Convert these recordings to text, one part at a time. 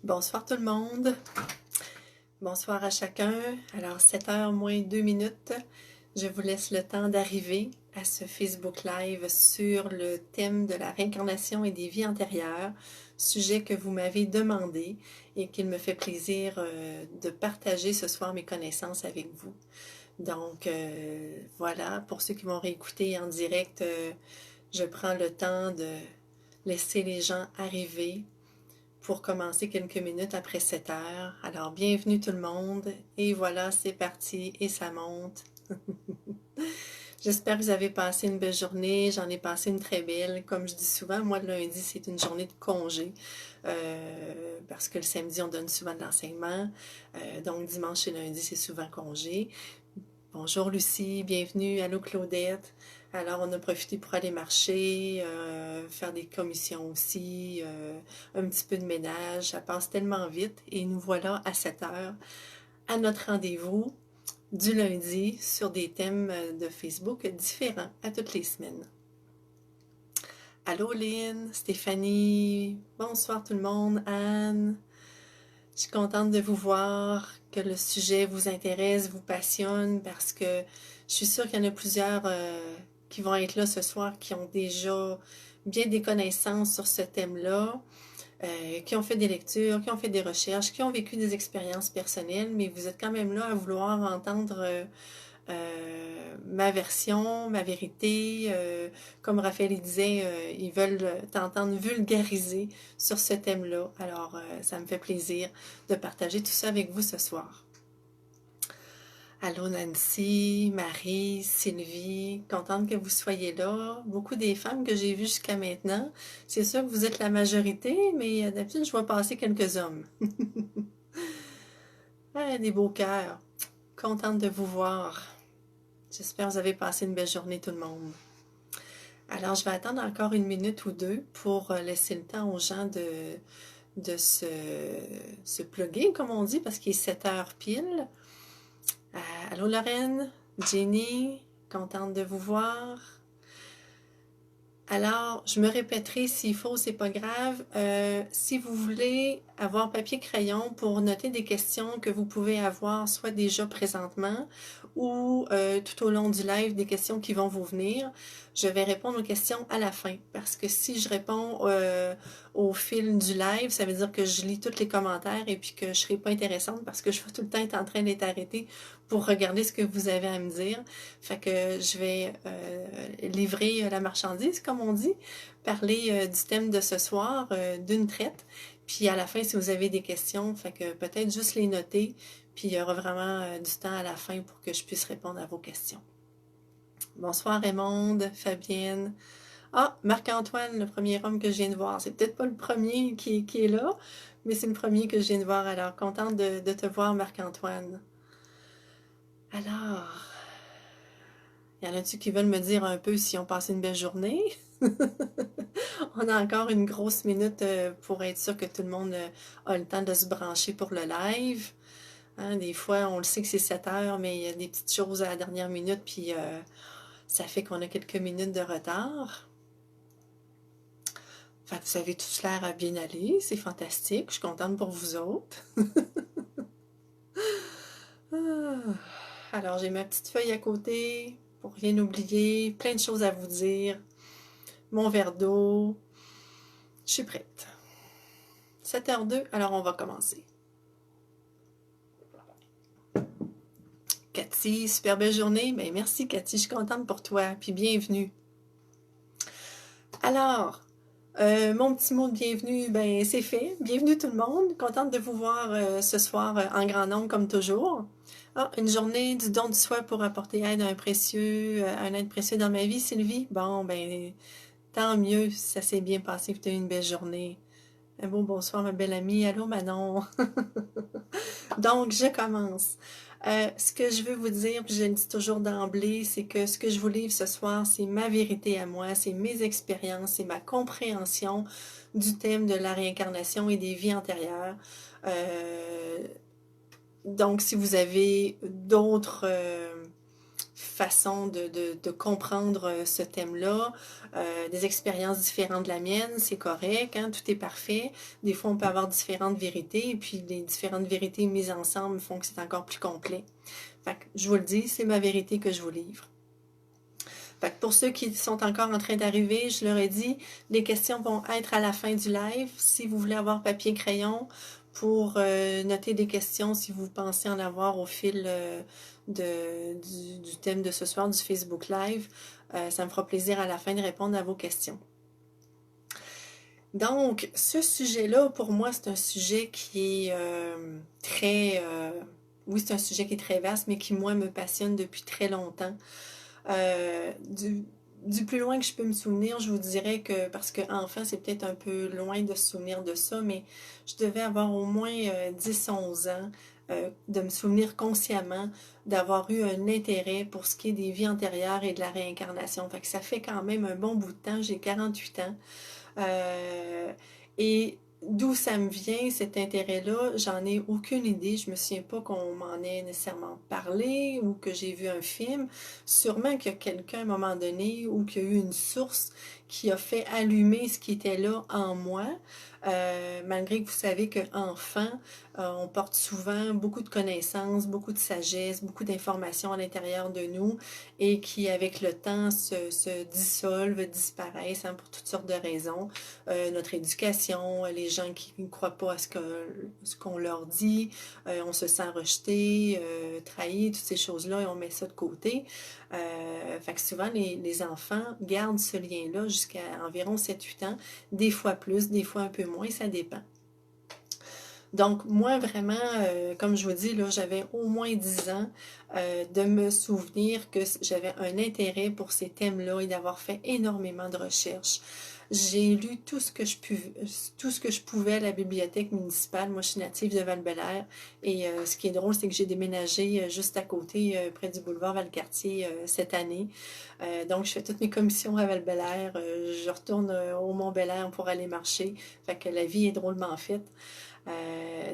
Bonsoir tout le monde, bonsoir à chacun. Alors 7h moins 2 minutes, je vous laisse le temps d'arriver à ce Facebook Live sur le thème de la réincarnation et des vies antérieures, sujet que vous m'avez demandé et qu'il me fait plaisir de partager ce soir mes connaissances avec vous. Donc voilà, pour ceux qui vont réécouter en direct, je prends le temps de laisser les gens arriver pour commencer quelques minutes après 7 heures. Alors, bienvenue tout le monde. Et voilà, c'est parti et ça monte. J'espère que vous avez passé une belle journée. J'en ai passé une très belle. Comme je dis souvent, moi, le lundi, c'est une journée de congé. Parce que le samedi, on donne souvent de l'enseignement. Donc, dimanche et lundi, c'est souvent congé. Bonjour Lucie, bienvenue. Allô Claudette. Alors, on a profité pour aller marcher, faire des commissions aussi, un petit peu de ménage. Ça passe tellement vite et nous voilà à 7 heures à notre rendez-vous du lundi sur des thèmes de Facebook différents à toutes les semaines. Allô Lynn, Stéphanie, bonsoir tout le monde, Anne. Je suis contente de vous voir, que le sujet vous intéresse, vous passionne, parce que je suis sûre qu'il y en a plusieurs qui vont être là ce soir, qui ont déjà bien des connaissances sur ce thème-là, qui ont fait des lectures, qui ont fait des recherches, qui ont vécu des expériences personnelles, mais vous êtes quand même là à vouloir entendre ma version, ma vérité. Comme Raphaël disait, ils veulent t'entendre vulgariser sur ce thème-là. Alors, ça me fait plaisir de partager tout ça avec vous ce soir. Allô Nancy, Marie, Sylvie, contente que vous soyez là. Beaucoup des femmes que j'ai vues jusqu'à maintenant. C'est sûr que vous êtes la majorité, mais d'habitude, je vois passer quelques hommes. Ah, des beaux cœurs. Contente de vous voir. J'espère que vous avez passé une belle journée tout le monde. Alors, je vais attendre encore une minute ou deux pour laisser le temps aux gens de se plugger, comme on dit, parce qu'il est 7 heures pile. Allô Lorraine, Jenny, contente de vous voir. Alors, je me répéterai s'il faut, c'est pas grave. Si vous voulez avoir papier-crayon pour noter des questions que vous pouvez avoir, soit déjà présentement ou tout au long du live, des questions qui vont vous venir, je vais répondre aux questions à la fin. Parce que si je réponds au fil du live, ça veut dire que je lis tous les commentaires et puis que je serai pas intéressante parce que je vais tout le temps être en train d'être arrêtée pour regarder ce que vous avez à me dire. Fait que je vais livrer la marchandise, comme on dit, parler du thème de ce soir d'une traite. Puis à la fin, si vous avez des questions, fait que peut-être juste les noter, puis il y aura vraiment du temps à la fin pour que je puisse répondre à vos questions. Bonsoir Raymond, Fabienne. Ah, Marc-Antoine, le premier homme que je viens de voir. C'est peut-être pas le premier qui est là, mais c'est le premier que je viens de voir. Alors, contente de te voir, Marc-Antoine. Alors, y en a-tu qui veulent me dire un peu si on passé une belle journée? On a encore une grosse minute pour être sûr que tout le monde a le temps de se brancher pour le live. Hein, des fois, on le sait que c'est 7 heures, mais il y a des petites choses à la dernière minute, puis ça fait qu'on a quelques minutes de retard. Fait que vous avez tous l'air à bien aller, c'est fantastique, je suis contente pour vous autres. Alors, j'ai ma petite feuille à côté pour rien oublier, plein de choses à vous dire. Mon verre d'eau. Je suis prête. 7h02, alors on va commencer. Cathy, super belle journée. Ben, merci Cathy, je suis contente pour toi, puis bienvenue. Alors, mon petit mot de bienvenue, ben c'est fait. Bienvenue tout le monde. Contente de vous voir ce soir en grand nombre comme toujours. Ah, une journée du don de soi pour apporter aide à un être précieux dans ma vie, Sylvie. Bon, ben tant mieux, ça s'est bien passé, que tu as eu une belle journée. Un beau bonsoir, ma belle amie. Allô, Manon. Donc, je commence. Ce que je veux vous dire, puis je le dis toujours d'emblée, c'est que ce que je vous livre ce soir, c'est ma vérité à moi, c'est mes expériences, c'est ma compréhension du thème de la réincarnation et des vies antérieures. Donc, si vous avez d'autres façons de comprendre ce thème-là, des expériences différentes de la mienne, c'est correct, hein, tout est parfait. Des fois, on peut avoir différentes vérités, et puis les différentes vérités mises ensemble font que c'est encore plus complet. Fait que, je vous le dis, c'est ma vérité que je vous livre. Fait que pour ceux qui sont encore en train d'arriver, je leur ai dit, les questions vont être à la fin du live. Si vous voulez avoir papier crayon pour noter des questions, si vous pensez en avoir au fil du thème de ce soir du Facebook Live, ça me fera plaisir à la fin de répondre à vos questions. Donc, ce sujet-là, pour moi, c'est un sujet qui est très... oui, c'est un sujet qui est très vaste, mais qui, moi, me passionne depuis très longtemps. Euh, du, du plus loin que je peux me souvenir, je vous dirais que, parce que enfant, c'est peut-être un peu loin de se souvenir de ça, mais je devais avoir au moins 10-11 ans, de me souvenir consciemment d'avoir eu un intérêt pour ce qui est des vies antérieures et de la réincarnation. Fait que ça fait quand même un bon bout de temps, j'ai 48 ans. Euh, et d'où ça me vient, cet intérêt-là, j'en ai aucune idée. Je me souviens pas qu'on m'en ait nécessairement parlé ou que j'ai vu un film. Sûrement qu'il y a quelqu'un à un moment donné ou qu'il y a eu une source qui a fait allumer ce qui était là en moi. Malgré que vous savez qu'enfant, on porte souvent beaucoup de connaissances, beaucoup de sagesse, beaucoup d'informations à l'intérieur de nous et qui, avec le temps, se dissolvent, disparaissent hein, pour toutes sortes de raisons. Notre éducation, les gens qui ne croient pas à ce qu'on leur dit, on se sent rejeté, trahi, toutes ces choses-là, et on met ça de côté. Fait que souvent, les enfants gardent ce lien-là jusqu'à environ 7-8 ans, des fois plus, des fois un peu moins, ça dépend. Donc, moi, vraiment, comme je vous dis, là, j'avais au moins 10 ans de me souvenir que j'avais un intérêt pour ces thèmes-là et d'avoir fait énormément de recherches. J'ai lu tout ce que je pouvais à la bibliothèque municipale. Moi, je suis native de Val-Bélair. Et ce qui est drôle, c'est que j'ai déménagé juste à côté, près du boulevard Valcartier, cette année. Donc, je fais toutes mes commissions à Val-Bélair. Je retourne au Mont-Bélair pour aller marcher. Fait que la vie est drôlement faite.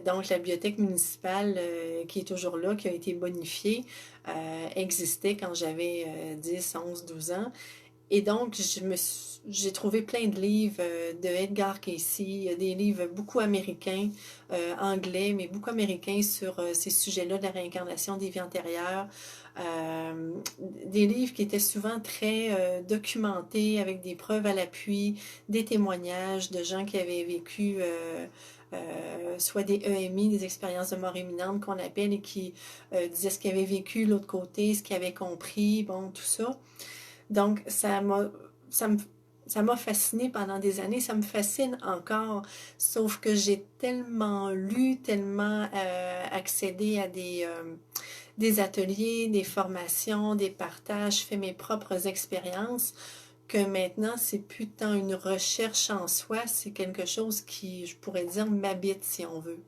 Donc, la bibliothèque municipale qui est toujours là, qui a été bonifiée, existait quand j'avais 10, 11, 12 ans. Et donc, j'ai trouvé plein de livres de Edgar Cayce, des livres beaucoup américains, anglais, mais beaucoup américains sur ces sujets-là de la réincarnation des vies antérieures. Des livres qui étaient souvent très documentés, avec des preuves à l'appui, des témoignages de gens qui avaient vécu soit des EMI, des expériences de mort imminente qu'on appelle, et qui disaient ce qu'ils avaient vécu, l'autre côté, ce qu'ils avaient compris, bon, tout ça. Donc, ça m'a fasciné pendant des années, ça me fascine encore, sauf que j'ai tellement lu, tellement accédé à des ateliers, des formations, des partages, fait mes propres expériences, que maintenant, c'est plus tant une recherche en soi, c'est quelque chose qui, je pourrais dire, m'habite si on veut.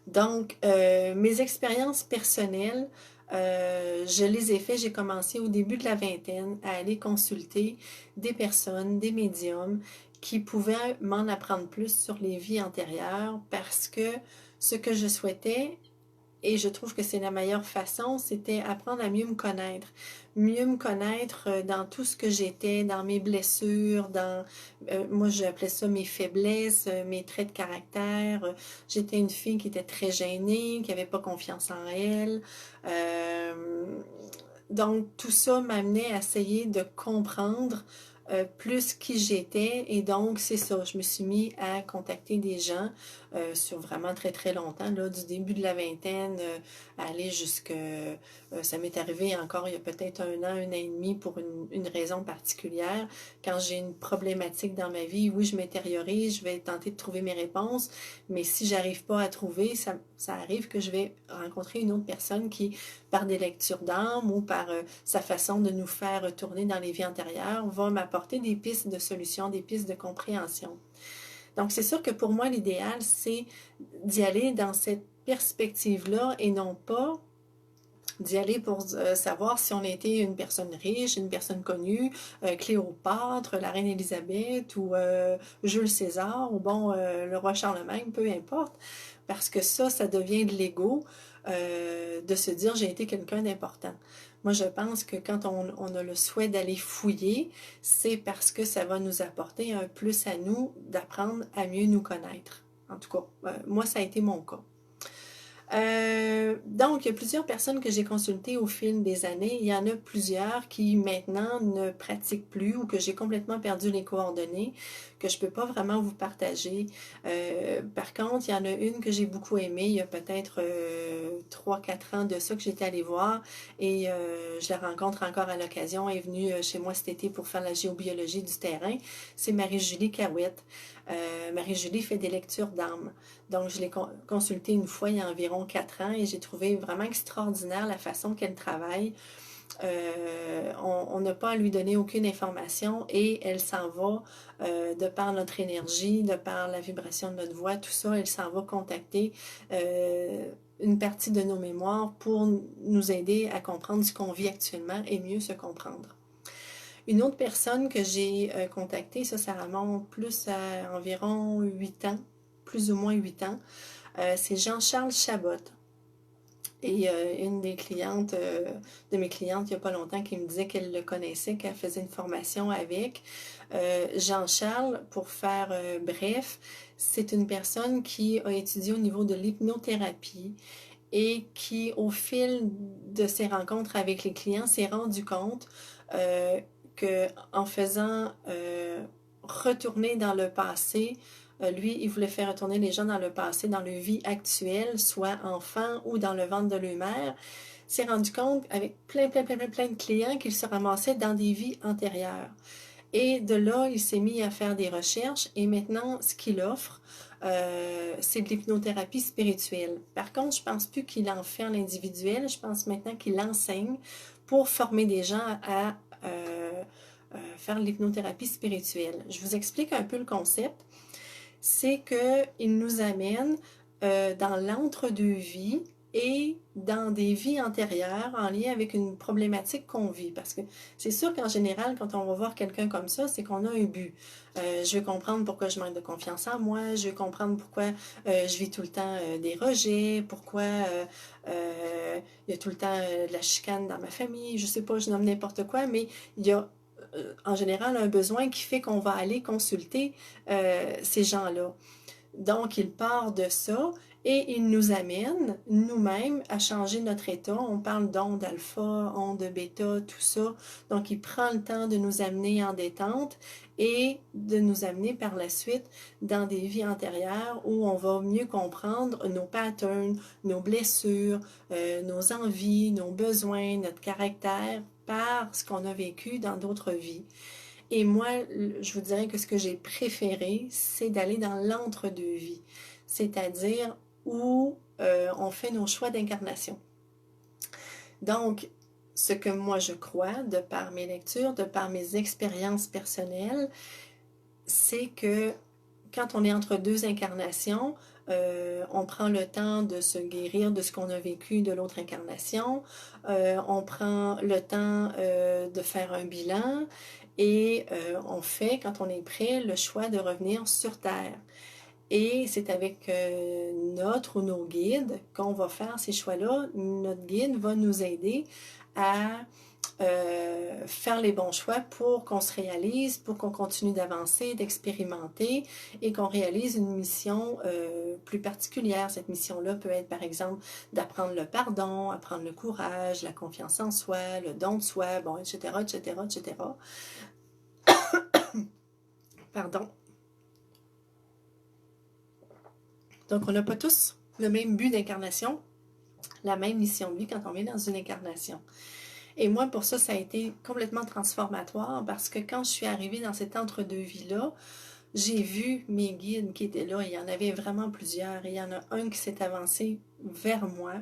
Donc, mes expériences personnelles, je les ai fait, j'ai commencé au début de la vingtaine à aller consulter des personnes, des médiums qui pouvaient m'en apprendre plus sur les vies antérieures parce que ce que je souhaitais, et je trouve que c'est la meilleure façon, c'était apprendre à mieux me connaître. Mieux me connaître dans tout ce que j'étais, dans mes blessures, moi j'appelais ça mes faiblesses, mes traits de caractère. J'étais une fille qui était très gênée, qui n'avait pas confiance en elle. Donc tout ça m'amenait à essayer de comprendre plus qui j'étais, et donc c'est ça, je me suis mis à contacter des gens sur vraiment très très longtemps, là, du début de la vingtaine à aller jusque... ça m'est arrivé encore il y a peut-être un an et demi pour une raison particulière. Quand j'ai une problématique dans ma vie, oui, je m'intériorise, je vais tenter de trouver mes réponses, mais si j'arrive pas à trouver, ça arrive que je vais rencontrer une autre personne qui, par des lectures d'âme ou par sa façon de nous faire retourner dans les vies antérieures, va m'apporter des pistes de solutions, des pistes de compréhension. Donc, c'est sûr que pour moi, l'idéal, c'est d'y aller dans cette perspective-là et non pas d'y aller pour savoir si on était une personne riche, une personne connue, Cléopâtre, la reine Élisabeth ou Jules César ou bon, le roi Charlemagne, peu importe, parce que ça devient de l'ego de se dire j'ai été quelqu'un d'important. Moi, je pense que quand on a le souhait d'aller fouiller, c'est parce que ça va nous apporter un plus à nous d'apprendre à mieux nous connaître. En tout cas, moi, ça a été mon cas. Donc, il y a plusieurs personnes que j'ai consultées au fil des années. Il y en a plusieurs qui maintenant ne pratiquent plus ou que j'ai complètement perdu les coordonnées, que je peux pas vraiment vous partager. Par contre, il y en a une que j'ai beaucoup aimée. Il y a peut-être 3-4 ans de ça que j'étais allée voir et je la rencontre encore à l'occasion. Elle est venue chez moi cet été pour faire la géobiologie du terrain. C'est Marie-Julie Carouette. Marie-Julie fait des lectures d'âme. Donc, je l'ai consultée une fois il y a environ 4 ans et j'ai trouvé vraiment extraordinaire la façon qu'elle travaille. On n'a pas à lui donner aucune information et elle s'en va, de par notre énergie, de par la vibration de notre voix, tout ça, elle s'en va contacter une partie de nos mémoires pour nous aider à comprendre ce qu'on vit actuellement et mieux se comprendre. Une autre personne que j'ai contactée, ça remonte plus à environ 8 ans, plus ou moins 8 ans, c'est Jean-Charles Chabot. Et une des clientes, de mes clientes, il n'y a pas longtemps, qui me disait qu'elle le connaissait, qu'elle faisait une formation avec. Jean-Charles, pour faire bref, c'est une personne qui a étudié au niveau de l'hypnothérapie et qui, au fil de ses rencontres avec les clients, s'est rendu compte que en faisant retourner dans le passé, lui, il voulait faire retourner les gens dans le passé, dans leur vie actuelle, soit enfant ou dans le ventre de leur mère, s'est rendu compte avec plein de clients qu'il se ramassait dans des vies antérieures. Et de là, il s'est mis à faire des recherches et maintenant, ce qu'il offre, c'est de l'hypnothérapie spirituelle. Par contre, je pense plus qu'il en fait en individuel, je pense maintenant qu'il enseigne pour former des gens à faire de l'hypnothérapie spirituelle. Je vous explique un peu le concept. C'est qu'il nous amène dans l'entre-deux-vies et dans des vies antérieures en lien avec une problématique qu'on vit. Parce que c'est sûr qu'en général, quand on va voir quelqu'un comme ça, c'est qu'on a un but. Je veux comprendre pourquoi je manque de confiance en moi, je veux comprendre pourquoi je vis tout le temps des rejets, pourquoi il y a tout le temps de la chicane dans ma famille, je sais pas, je nomme n'importe quoi, mais il y a en général un besoin qui fait qu'on va aller consulter ces gens-là. Donc, il part de ça et il nous amène nous-mêmes à changer notre état. On parle d'onde alpha, onde bêta, tout ça. Donc, il prend le temps de nous amener en détente et de nous amener par la suite dans des vies antérieures où on va mieux comprendre nos patterns, nos blessures, nos envies, nos besoins, notre caractère par ce qu'on a vécu dans d'autres vies. Et moi, je vous dirais que ce que j'ai préféré, c'est d'aller dans l'entre-deux-vies, c'est-à-dire où on fait nos choix d'incarnation. Donc, ce que moi je crois, de par mes lectures, de par mes expériences personnelles, c'est que quand on est entre deux incarnations, on prend le temps de se guérir de ce qu'on a vécu de l'autre incarnation, on prend le temps de faire un bilan et on fait, quand on est prêt, le choix de revenir sur Terre. Et c'est avec notre ou nos guides qu'on va faire ces choix-là. Notre guide va nous aider à faire les bons choix pour qu'on se réalise, pour qu'on continue d'avancer, d'expérimenter et qu'on réalise une mission plus particulière. Cette mission-là peut être, par exemple, d'apprendre le pardon, apprendre le courage, la confiance en soi, le don de soi, bon, etc., etc., etc. Pardon. Donc, on n'a pas tous le même but d'incarnation, la même mission de vie quand on vient dans une incarnation. Et moi, pour ça, ça a été complètement transformatoire parce que quand je suis arrivée dans cette entre-deux-vie-là, j'ai vu mes guides qui étaient là. Il y en avait vraiment plusieurs. Et il y en a un qui s'est avancé vers moi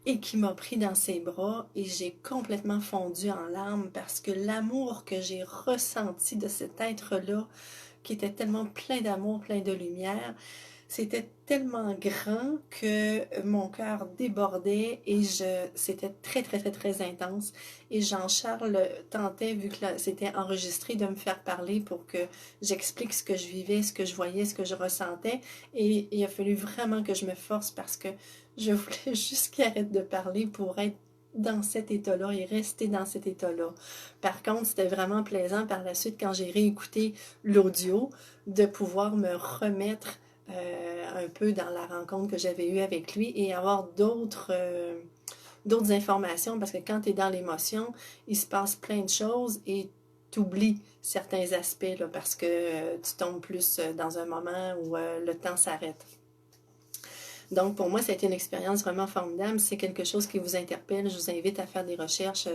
et qui m'a pris dans ses bras et j'ai complètement fondu en larmes parce que l'amour que j'ai ressenti de cet être-là, qui était tellement plein d'amour, plein de lumière, c'était tellement grand que mon cœur débordait et c'était très intense. Et Jean-Charles tentait, vu que c'était enregistré, de me faire parler pour que j'explique ce que je vivais, ce que je voyais, ce que je ressentais. Et il a fallu vraiment que je me force parce que je voulais juste qu'il arrête de parler pour être dans cet état-là et rester dans cet état-là. Par contre, c'était vraiment plaisant par la suite quand j'ai réécouté l'audio de pouvoir me remettre un peu dans la rencontre que j'avais eue avec lui et avoir d'autres informations parce que quand tu es dans l'émotion, il se passe plein de choses et tu oublies certains aspects là, parce que tu tombes plus dans un moment où le temps s'arrête. Donc, pour moi, ça a été une expérience vraiment formidable. Si c'est quelque chose qui vous interpelle, je vous invite à faire des recherches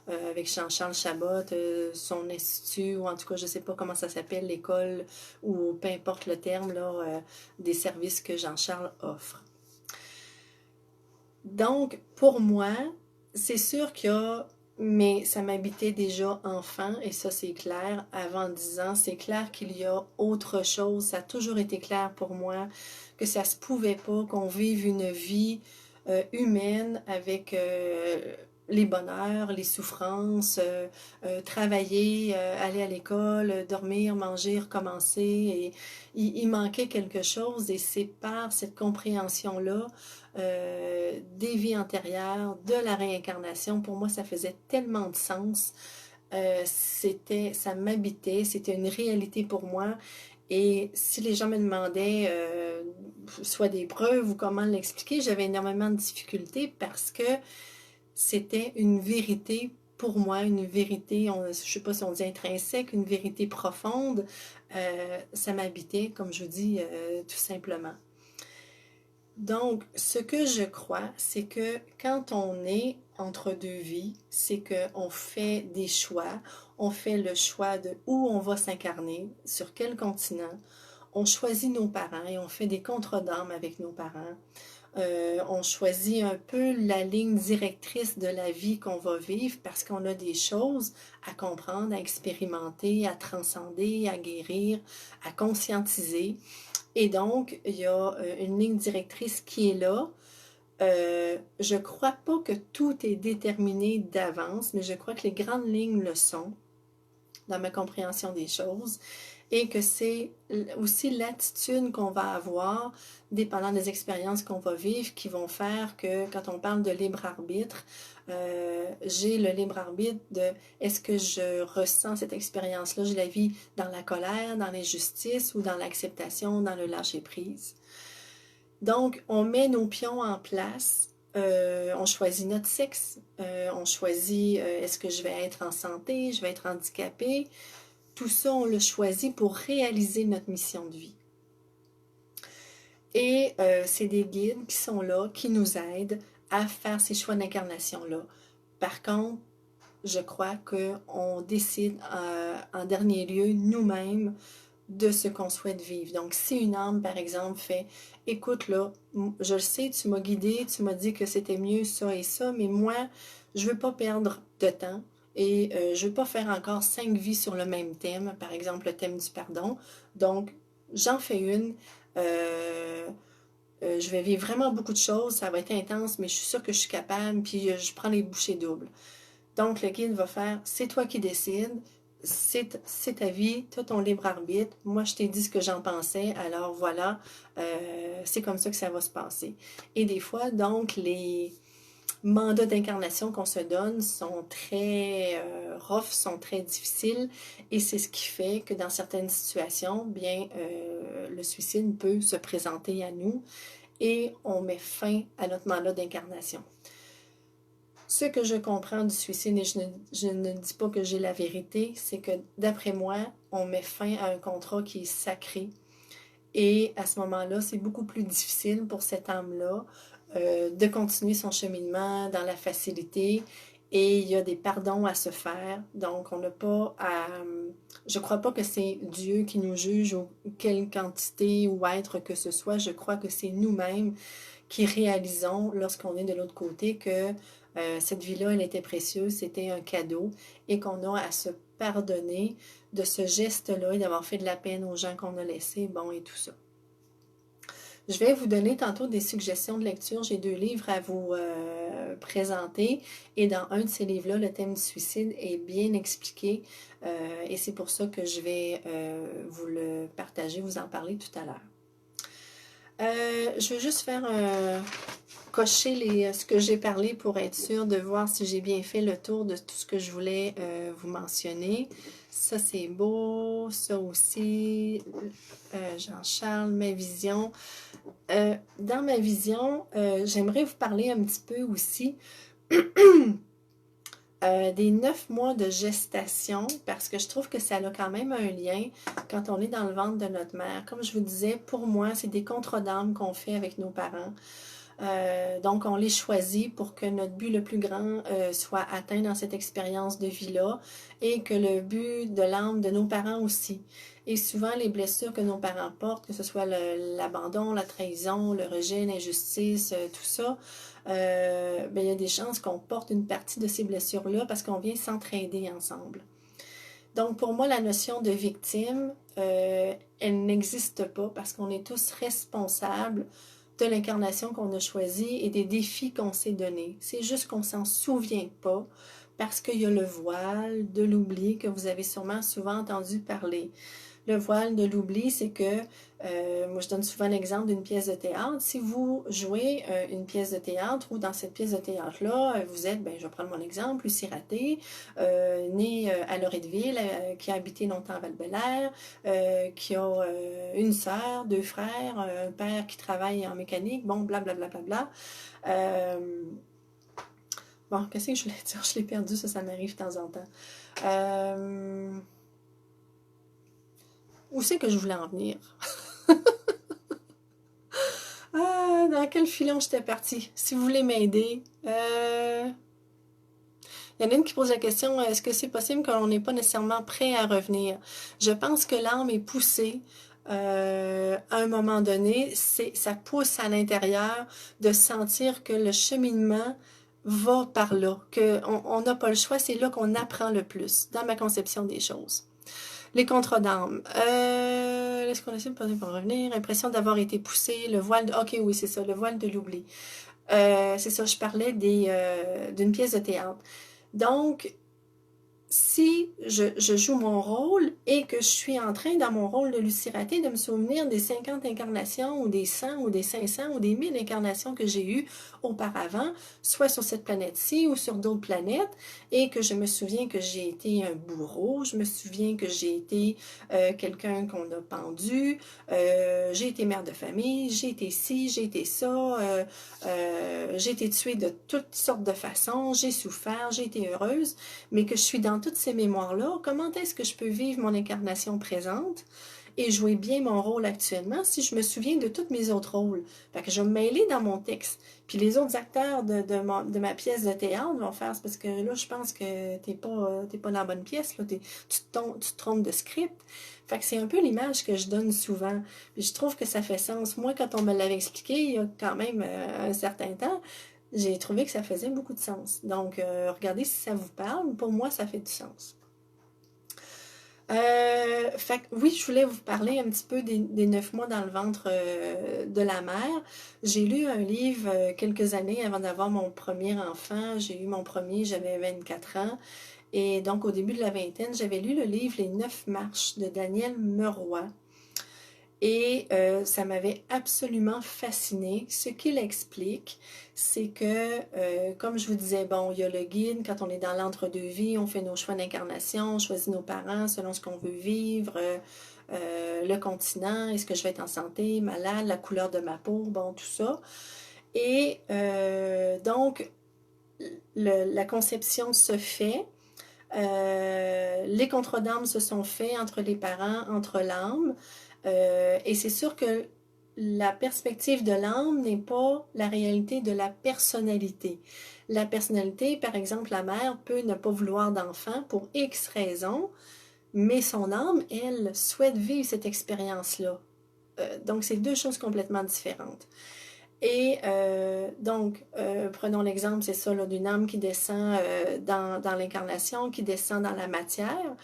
avec Jean-Charles Chabot, son institut, ou en tout cas, je ne sais pas comment ça s'appelle, l'école, ou peu importe le terme, là, des services que Jean-Charles offre. Donc, pour moi, c'est sûr qu'il y a, mais ça m'habitait déjà enfant, et ça c'est clair, avant 10 ans, c'est clair qu'il y a autre chose, ça a toujours été clair pour moi, que ça se pouvait pas qu'on vive une vie humaine avec les bonheurs, les souffrances, travailler, aller à l'école, dormir, manger, recommencer, et il manquait quelque chose, et c'est par cette compréhension-là des vies antérieures, de la réincarnation. Pour moi, ça faisait tellement de sens. Ça m'habitait, c'était une réalité pour moi. Et si les gens me demandaient soit des preuves ou comment l'expliquer, j'avais énormément de difficultés parce que c'était une vérité pour moi, une vérité, je ne sais pas si on dit intrinsèque, une vérité profonde. Ça m'habitait, comme je vous dis, tout simplement. Donc, ce que je crois, c'est que quand on est entre deux vies, c'est qu'on fait des choix. On fait le choix de où on va s'incarner, sur quel continent. On choisit nos parents et on fait des contrats d'âme avec nos parents. On choisit un peu la ligne directrice de la vie qu'on va vivre parce qu'on a des choses à comprendre, à expérimenter, à transcender, à guérir, à conscientiser. Et donc, il y a une ligne directrice qui est là. Je ne crois pas que tout est déterminé d'avance, mais je crois que les grandes lignes le sont dans ma compréhension des choses et que c'est aussi l'attitude qu'on va avoir, dépendant des expériences qu'on va vivre, qui vont faire que quand on parle de libre arbitre, j'ai le libre arbitre de est-ce que je ressens cette expérience-là, je la vis dans la colère, dans l'injustice ou dans l'acceptation, dans le lâcher-prise. Donc, on met nos pions en place. On choisit notre sexe, on choisit est-ce que je vais être en santé, je vais être handicapée. Tout ça, on le choisit pour réaliser notre mission de vie. Et c'est des guides qui sont là, qui nous aident à faire ces choix d'incarnation-là. Par contre, je crois qu'on décide en dernier lieu nous-mêmes de ce qu'on souhaite vivre. Donc, si une âme, par exemple, fait « Écoute, là, je le sais, tu m'as guidé, tu m'as dit que c'était mieux ça et ça, mais moi, je veux pas perdre de temps et je veux pas faire encore 5 vies sur le même thème, par exemple, le thème du pardon. Donc, j'en fais une. Je vais vivre vraiment beaucoup de choses, ça va être intense, mais je suis sûre que je suis capable, puis je prends les bouchées doubles. » Donc, le guide va faire « C'est toi qui décides, c'est ta vie, tu as ton libre arbitre. Moi, je t'ai dit ce que j'en pensais, alors voilà, c'est comme ça que ça va se passer. » Et des fois, donc, les mandats d'incarnation qu'on se donne sont très rough, sont très difficiles, et c'est ce qui fait que dans certaines situations, bien, le suicide peut se présenter à nous et on met fin à notre mandat d'incarnation. Ce que je comprends du suicide, et je ne dis pas que j'ai la vérité, c'est que d'après moi, on met fin à un contrat qui est sacré. Et à ce moment-là, c'est beaucoup plus difficile pour cette âme-là de continuer son cheminement dans la facilité. Et il y a des pardons à se faire. Donc, on n'a pas à... Je ne crois pas que c'est Dieu qui nous juge ou quelle quantité ou être que ce soit. Je crois que c'est nous-mêmes qui réalisons, lorsqu'on est de l'autre côté, que cette vie-là, elle était précieuse, c'était un cadeau, et qu'on a à se pardonner de ce geste-là et d'avoir fait de la peine aux gens qu'on a laissés, bon, et tout ça. Je vais vous donner tantôt des suggestions de lecture. J'ai 2 livres à vous présenter, et dans un de ces livres-là, le thème du suicide est bien expliqué, et c'est pour ça que je vais vous le partager, vous en parler tout à l'heure. Je vais juste faire cocher ce que j'ai parlé pour être sûre de voir si j'ai bien fait le tour de tout ce que je voulais vous mentionner. Ça, c'est beau. Ça aussi, Jean-Charles, ma vision. Dans ma vision, j'aimerais vous parler un petit peu aussi des 9 mois de gestation, parce que je trouve que ça a quand même un lien quand on est dans le ventre de notre mère. Comme je vous disais, pour moi, c'est des contrats d'âme qu'on fait avec nos parents. Donc, on les choisit pour que notre but le plus grand soit atteint dans cette expérience de vie-là et que le but de l'âme de nos parents aussi. Et souvent, les blessures que nos parents portent, que ce soit l'abandon, la trahison, le rejet, l'injustice, tout ça, ben, il y a des chances qu'on porte une partie de ces blessures-là parce qu'on vient s'entraider ensemble. Donc, pour moi, la notion de victime, elle n'existe pas parce qu'on est tous responsables de l'incarnation qu'on a choisie et des défis qu'on s'est donnés. C'est juste qu'on s'en souvient pas parce qu'il y a le voile de l'oubli que vous avez sûrement souvent entendu parler. Le voile de l'oubli, c'est que, moi je donne souvent l'exemple d'une pièce de théâtre. Si vous jouez une pièce de théâtre ou dans cette pièce de théâtre-là, vous êtes, ben, je vais prendre mon exemple, Lucie Raté, née à Loretteville, qui a habité longtemps à Val-Bélair, qui a une sœur, 2 frères, un père qui travaille en mécanique, bon, blablabla. Bon, qu'est-ce que je voulais dire? Je l'ai perdu, ça m'arrive de temps en temps. Où c'est que je voulais en venir? Dans quel filon j'étais partie? Si vous voulez m'aider. Il y en a une qui pose la question, est-ce que c'est possible qu'on n'est pas nécessairement prêt à revenir? Je pense que l'âme est poussée à un moment donné. Ça pousse à l'intérieur de sentir que le cheminement va par là, qu'on n'a pas le choix, c'est là qu'on apprend le plus, dans ma conception des choses. Les contrats d'âme. Est-ce qu'on essaie de passer pour revenir? Impression d'avoir été poussé, le voile de... Ok, oui, c'est ça, le voile de l'oubli. C'est ça, je parlais d'une pièce de théâtre. Donc, si je joue mon rôle et que je suis en train, dans mon rôle de Lucie Raté, de me souvenir des 50 incarnations ou des 100 ou des 500 ou des 1000 incarnations que j'ai eues auparavant, soit sur cette planète-ci ou sur d'autres planètes, et que je me souviens que j'ai été un bourreau, je me souviens que j'ai été quelqu'un qu'on a pendu, j'ai été mère de famille, j'ai été ci, j'ai été ça, j'ai été tuée de toutes sortes de façons, j'ai souffert, j'ai été heureuse, mais que je suis dans toutes ces mémoires-là, comment est-ce que je peux vivre mon incarnation présente et jouer bien mon rôle actuellement si je me souviens de tous mes autres rôles? Fait que je vais me mêler dans mon texte. Puis les autres acteurs de ma pièce de théâtre vont faire, c'est parce que là, je pense que t'es pas dans la bonne pièce, là, tu te trompes de script. Fait que c'est un peu l'image que je donne souvent. Puis je trouve que ça fait sens. Moi, quand on me l'avait expliqué, il y a quand même un certain temps, j'ai trouvé que ça faisait beaucoup de sens. Donc, regardez si ça vous parle. Pour moi, ça fait du sens. Fait que, oui, je voulais vous parler un petit peu des 9 mois dans le ventre de la mère. J'ai lu un livre quelques années avant d'avoir mon premier enfant. J'ai eu mon premier, j'avais 24 ans. Et donc, au début de la vingtaine, j'avais lu le livre Les 9 marches de Daniel Meroy. Et ça m'avait absolument fascinée. Ce qu'il explique, c'est que, comme je vous disais, bon, il y a le guide, quand on est dans l'entre-deux-vie, on fait nos choix d'incarnation, on choisit nos parents selon ce qu'on veut vivre, le continent, est-ce que je vais être en santé, malade, la couleur de ma peau, bon, tout ça. Et donc, la conception se fait. Les contrats d'âme se sont faits entre les parents, entre l'âme. Et c'est sûr que la perspective de l'âme n'est pas la réalité de la personnalité. La personnalité, par exemple, la mère peut ne pas vouloir d'enfant pour X raisons, mais son âme, elle, souhaite vivre cette expérience-là. Donc, c'est deux choses complètement différentes. Et donc, prenons l'exemple, c'est ça, d'une âme qui descend dans l'incarnation, qui descend dans la matière.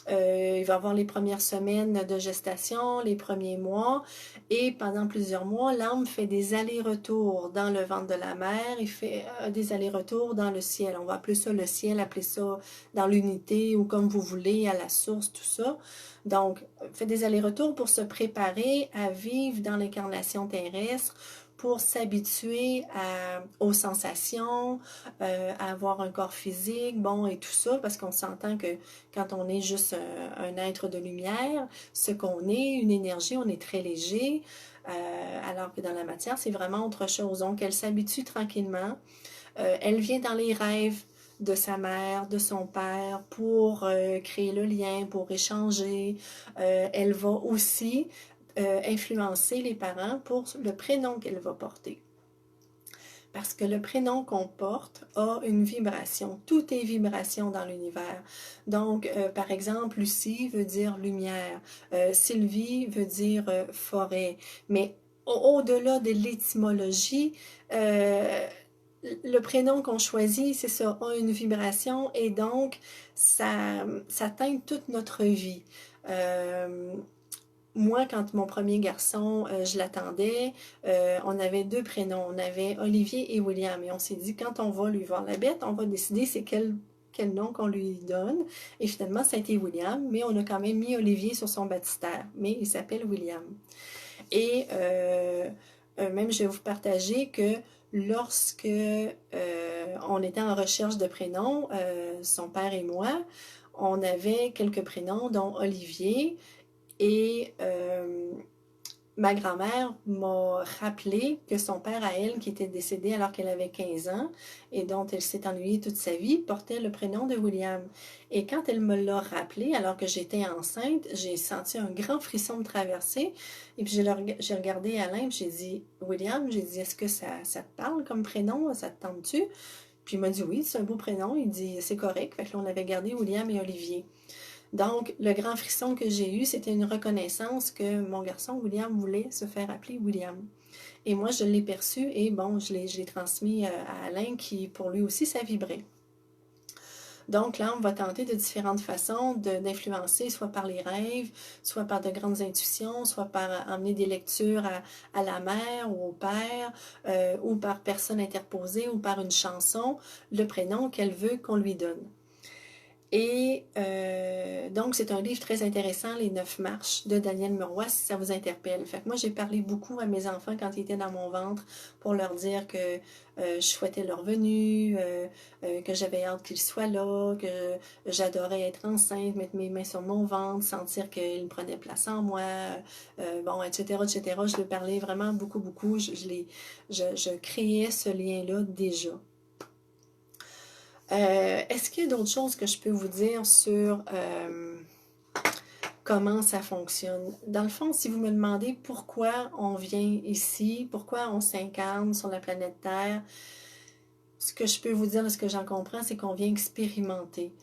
Il va avoir les premières semaines de gestation, les premiers mois, et pendant plusieurs mois, l'âme fait des allers-retours dans le ventre de la mère, il fait des allers-retours dans le ciel. On va appeler ça le ciel, appeler ça dans l'unité ou comme vous voulez, à la source, tout ça. Donc, fait des allers-retours pour se préparer à vivre dans l'incarnation terrestre, pour s'habituer aux sensations, à avoir un corps physique, bon, et tout ça, parce qu'on s'entend que quand on est juste un être de lumière, ce qu'on est, une énergie, on est très léger, alors que dans la matière, c'est vraiment autre chose. Donc, elle s'habitue tranquillement. Elle vient dans les rêves de sa mère, de son père, pour créer le lien, pour échanger. Elle va aussi influencer les parents pour le prénom qu'elle va porter. Parce que le prénom qu'on porte a une vibration. Tout est vibration dans l'univers. Donc, par exemple, Lucie veut dire lumière. Sylvie veut dire forêt. Mais au-delà de l'étymologie, le prénom qu'on choisit, c'est ça, a une vibration et donc ça teinte toute notre vie. Euh, Moi, quand mon premier garçon, je l'attendais, on avait deux prénoms. On avait Olivier et William. Et on s'est dit, quand on va lui voir la bête, on va décider c'est quel nom qu'on lui donne. Et finalement, ça a été William, mais on a quand même mis Olivier sur son baptistère. Mais il s'appelle William. Et même, je vais vous partager que lorsque on était en recherche de prénoms, son père et moi, on avait quelques prénoms, dont Olivier. Et ma grand-mère m'a rappelé que son père à elle, qui était décédé alors qu'elle avait 15 ans et dont elle s'est ennuyée toute sa vie, portait le prénom de William. Et quand elle me l'a rappelé, alors que j'étais enceinte, j'ai senti un grand frisson me traverser. Et puis j'ai regardé Alain, j'ai dit, William, j'ai dit, est-ce que ça te parle comme prénom? Ça te tente-tu? Puis il m'a dit oui, c'est un beau prénom. Il dit, c'est correct. Fait que là, on avait gardé William et Olivier. Donc, le grand frisson que j'ai eu, c'était une reconnaissance que mon garçon William voulait se faire appeler William. Et moi, je l'ai perçu et bon, je l'ai transmis à Alain qui, pour lui aussi, ça vibrait. Donc là, on va tenter de différentes façons d'influencer, soit par les rêves, soit par de grandes intuitions, soit par amener des lectures à la mère ou au père, ou par personne interposée, ou par une chanson, le prénom qu'elle veut qu'on lui donne. Et donc, c'est un livre très intéressant, Les 9 marches de Daniel Muroy, si ça vous interpelle. Fait que moi, j'ai parlé beaucoup à mes enfants quand ils étaient dans mon ventre pour leur dire que je souhaitais leur venue, que j'avais hâte qu'ils soient là, que j'adorais être enceinte, mettre mes mains sur mon ventre, sentir qu'ils prenaient place en moi, bon, etc., etc. Je leur parlais vraiment beaucoup, beaucoup. Je créais ce lien-là déjà. Est-ce qu'il y a d'autres choses que je peux vous dire sur comment ça fonctionne? Dans le fond, si vous me demandez pourquoi on vient ici, pourquoi on s'incarne sur la planète Terre, ce que je peux vous dire, ce que j'en comprends, c'est qu'on vient expérimenter.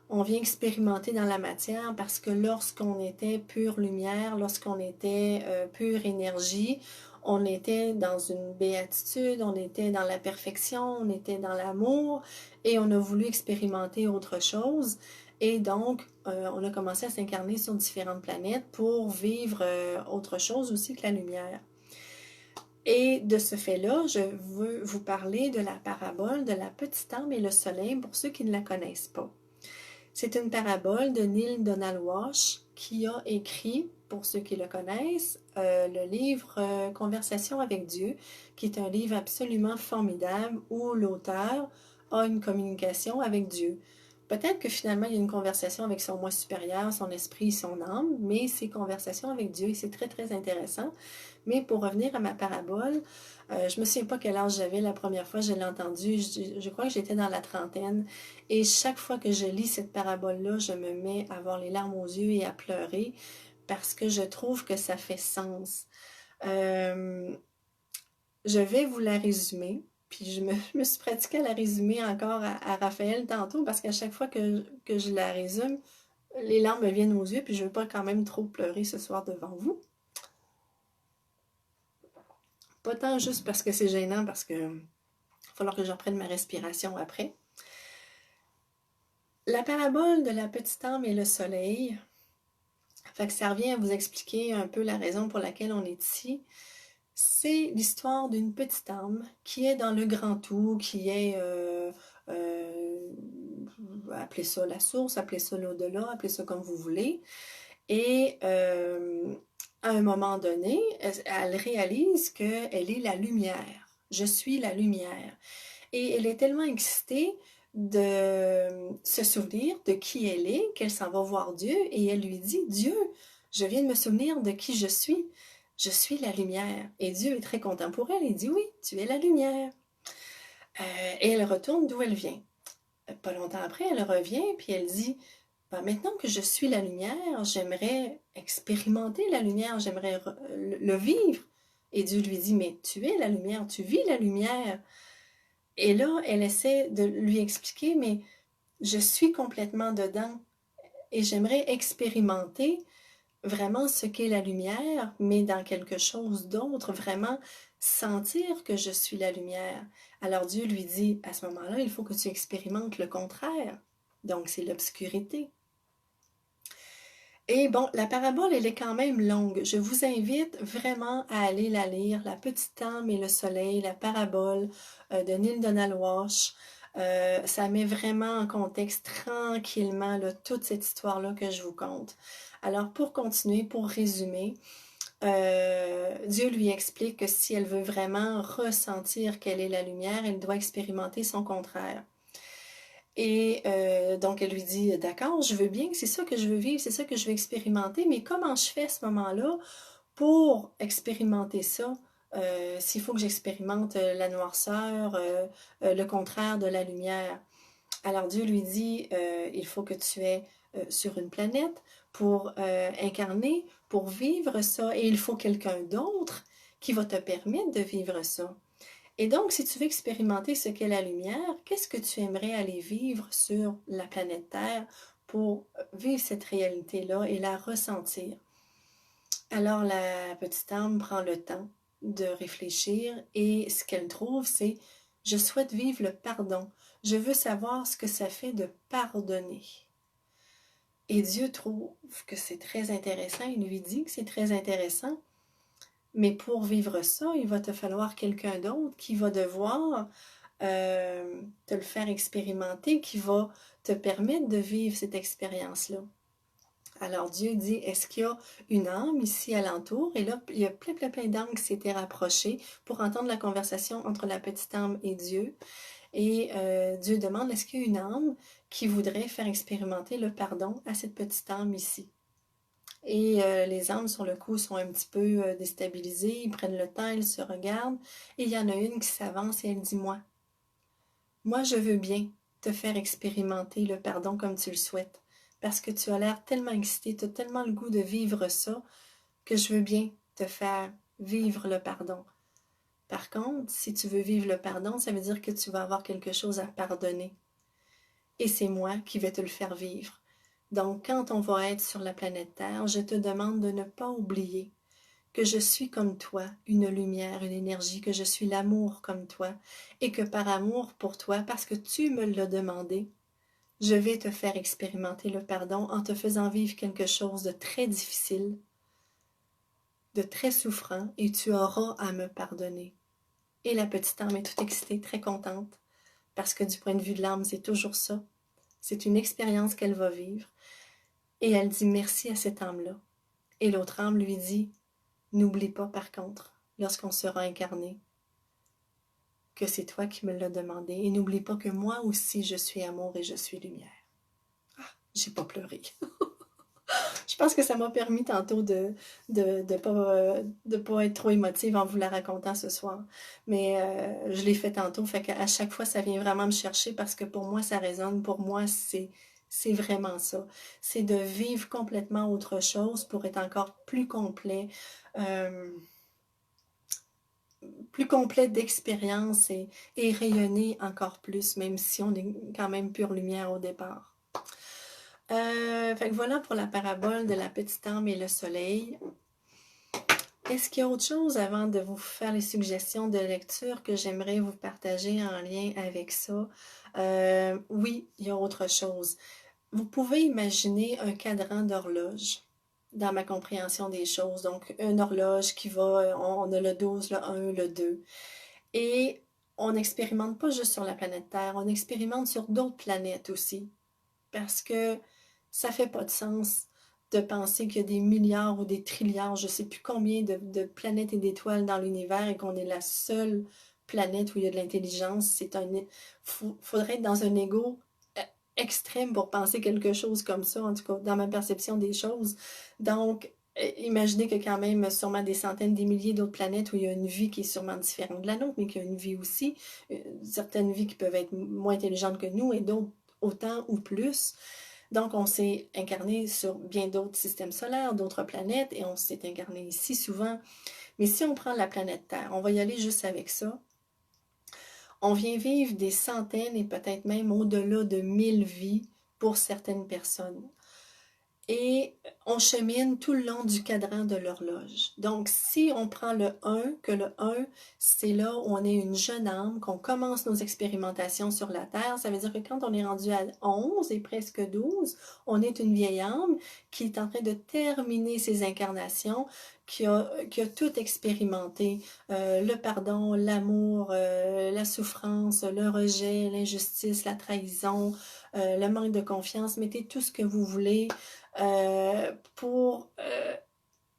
On vient expérimenter dans la matière parce que lorsqu'on était pure lumière, lorsqu'on était pure énergie, on était dans une béatitude, on était dans la perfection, on était dans l'amour et on a voulu expérimenter autre chose. Et donc, on a commencé à s'incarner sur différentes planètes pour vivre autre chose aussi que la lumière. Et de ce fait-là, je veux vous parler de la parabole de la petite âme et le soleil pour ceux qui ne la connaissent pas. C'est une parabole de Neale Donald Walsch qui a écrit, pour ceux qui le connaissent, le livre Conversation avec Dieu, qui est un livre absolument formidable où l'auteur a une communication avec Dieu. Peut-être que finalement, il y a une conversation avec son moi supérieur, son esprit, son âme, mais c'est conversation avec Dieu et c'est très, très intéressant. Mais pour revenir à ma parabole, je me souviens pas quel âge j'avais la première fois que je l'ai entendue. Je crois que j'étais dans la trentaine. Et chaque fois que je lis cette parabole-là, je me mets à avoir les larmes aux yeux et à pleurer parce que je trouve que ça fait sens. Euh, je vais vous la résumer. Puis je me suis pratiquée à la résumer encore à Raphaël tantôt parce qu'à chaque fois que je la résume, les larmes me viennent aux yeux puis je ne veux pas quand même trop pleurer ce soir devant vous. Pas tant juste parce que c'est gênant, parce que il va falloir que je reprenne ma respiration après. La parabole de la petite âme et le soleil, fait que ça revient à vous expliquer un peu la raison pour laquelle on est ici. C'est l'histoire d'une petite âme qui est dans le grand tout, qui est, appelez ça la source, appelez ça l'au-delà, appelez ça comme vous voulez. Et à un moment donné, elle réalise qu'elle est la lumière. Je suis la lumière. Et elle est tellement excitée de se souvenir de qui elle est qu'elle s'en va voir Dieu et elle lui dit, Dieu, je viens de me souvenir de qui je suis. Je suis la lumière. Et Dieu est très content pour elle. Il dit, oui, tu es la lumière. Et elle retourne d'où elle vient. Pas longtemps après, elle revient puis elle dit, ben, maintenant que je suis la lumière, j'aimerais expérimenter la lumière, j'aimerais le vivre. Et Dieu lui dit, mais tu es la lumière, tu vis la lumière. Et là, elle essaie de lui expliquer, mais je suis complètement dedans et j'aimerais expérimenter vraiment ce qu'est la lumière, mais dans quelque chose d'autre, vraiment sentir que je suis la lumière. Alors Dieu lui dit, à ce moment-là, il faut que tu expérimentes le contraire. Donc, c'est l'obscurité. Et bon, la parabole, elle est quand même longue. Je vous invite vraiment à aller la lire, La petite âme et le soleil, la parabole de Neale Donald Walsch. Ça met vraiment en contexte tranquillement là, toute cette histoire-là que je vous conte. Alors, pour continuer, pour résumer, Dieu lui explique que si elle veut vraiment ressentir quelle est la lumière, elle doit expérimenter son contraire. Et donc, elle lui dit, d'accord, je veux bien, c'est ça que je veux vivre, c'est ça que je veux expérimenter, mais comment je fais à ce moment-là pour expérimenter ça? S'il faut que j'expérimente la noirceur, le contraire de la lumière. Alors Dieu lui dit, il faut que tu es sur une planète pour incarner, pour vivre ça, et il faut quelqu'un d'autre qui va te permettre de vivre ça. Et donc, si tu veux expérimenter ce qu'est la lumière, qu'est-ce que tu aimerais aller vivre sur la planète Terre pour vivre cette réalité-là et la ressentir? Alors, la petite âme prend le temps de réfléchir et ce qu'elle trouve, c'est je souhaite vivre le pardon. Je veux savoir ce que ça fait de pardonner. Et Dieu trouve que c'est très intéressant. Il lui dit que c'est très intéressant. Mais pour vivre ça, il va te falloir quelqu'un d'autre qui va devoir te le faire expérimenter, qui va te permettre de vivre cette expérience-là. Alors Dieu dit, est-ce qu'il y a une âme ici alentour? Et là, il y a plein d'âmes qui s'étaient rapprochées pour entendre la conversation entre la petite âme et Dieu. Et Dieu demande, est-ce qu'il y a une âme qui voudrait faire expérimenter le pardon à cette petite âme ici? Et les âmes, sur le coup, sont un petit peu déstabilisées, ils prennent le temps, ils se regardent. Et il y en a une qui s'avance et elle dit, moi, je veux bien te faire expérimenter le pardon comme tu le souhaites, parce que tu as l'air tellement excité, tu as tellement le goût de vivre ça, que je veux bien te faire vivre le pardon. Par contre, si tu veux vivre le pardon, ça veut dire que tu vas avoir quelque chose à pardonner. Et c'est moi qui vais te le faire vivre. Donc, quand on va être sur la planète Terre, je te demande de ne pas oublier que je suis comme toi, une lumière, une énergie, que je suis l'amour comme toi, et que par amour pour toi, parce que tu me l'as demandé, je vais te faire expérimenter le pardon en te faisant vivre quelque chose de très difficile, de très souffrant, et tu auras à me pardonner. Et la petite âme est toute excitée, très contente, parce que du point de vue de l'âme, c'est toujours ça. C'est une expérience qu'elle va vivre. Et elle dit merci à cette âme-là. Et l'autre âme lui dit, n'oublie pas par contre, lorsqu'on sera incarné, que c'est toi qui me l'as demandé. Et n'oublie pas que moi aussi, je suis amour et je suis lumière. Ah, j'ai pas pleuré. Je pense que ça m'a permis tantôt de pas être trop émotive en vous la racontant ce soir. Mais je l'ai fait tantôt, fait qu'à chaque fois, ça vient vraiment me chercher parce que pour moi, ça résonne. Pour moi, c'est vraiment ça. C'est de vivre complètement autre chose pour être encore euh, plus complet d'expérience et rayonner encore plus, même si on est quand même pure lumière au départ. Fait que voilà pour la parabole de la petite âme et le soleil. Est-ce qu'il y a autre chose avant de vous faire les suggestions de lecture que j'aimerais vous partager en lien avec ça? Oui, il y a autre chose. Vous pouvez imaginer un cadran d'horloge dans ma compréhension des choses. Donc, une horloge qui va, on a le 12, le 1, le 2. Et on n'expérimente pas juste sur la planète Terre, on expérimente sur d'autres planètes aussi. Parce que ça fait pas de sens de penser qu'il y a des milliards ou des trilliards, je ne sais plus combien de planètes et d'étoiles dans l'univers et qu'on est la seule planète où il y a de l'intelligence. Faudrait être dans un ego extrême pour penser quelque chose comme ça, en tout cas dans ma perception des choses. Donc, imaginez que quand même sûrement des centaines, des milliers d'autres planètes où il y a une vie qui est sûrement différente de la nôtre, mais qu'il y a une vie aussi, certaines vies qui peuvent être moins intelligentes que nous et d'autres autant ou plus. Donc, on s'est incarné sur bien d'autres systèmes solaires, d'autres planètes, et on s'est incarné ici souvent. Mais si on prend la planète Terre, on va y aller juste avec ça. On vient vivre des centaines et peut-être même au-delà de 1000 vies pour certaines personnes. Et on chemine tout le long du cadran de l'horloge. Donc, si on prend le 1, que le 1, c'est là où on est une jeune âme, qu'on commence nos expérimentations sur la Terre, ça veut dire que quand on est rendu à 11 et presque 12, on est une vieille âme qui est en train de terminer ses incarnations, qui a tout expérimenté, le pardon, l'amour, la souffrance, le rejet, l'injustice, la trahison, le manque de confiance, mettez tout ce que vous voulez pour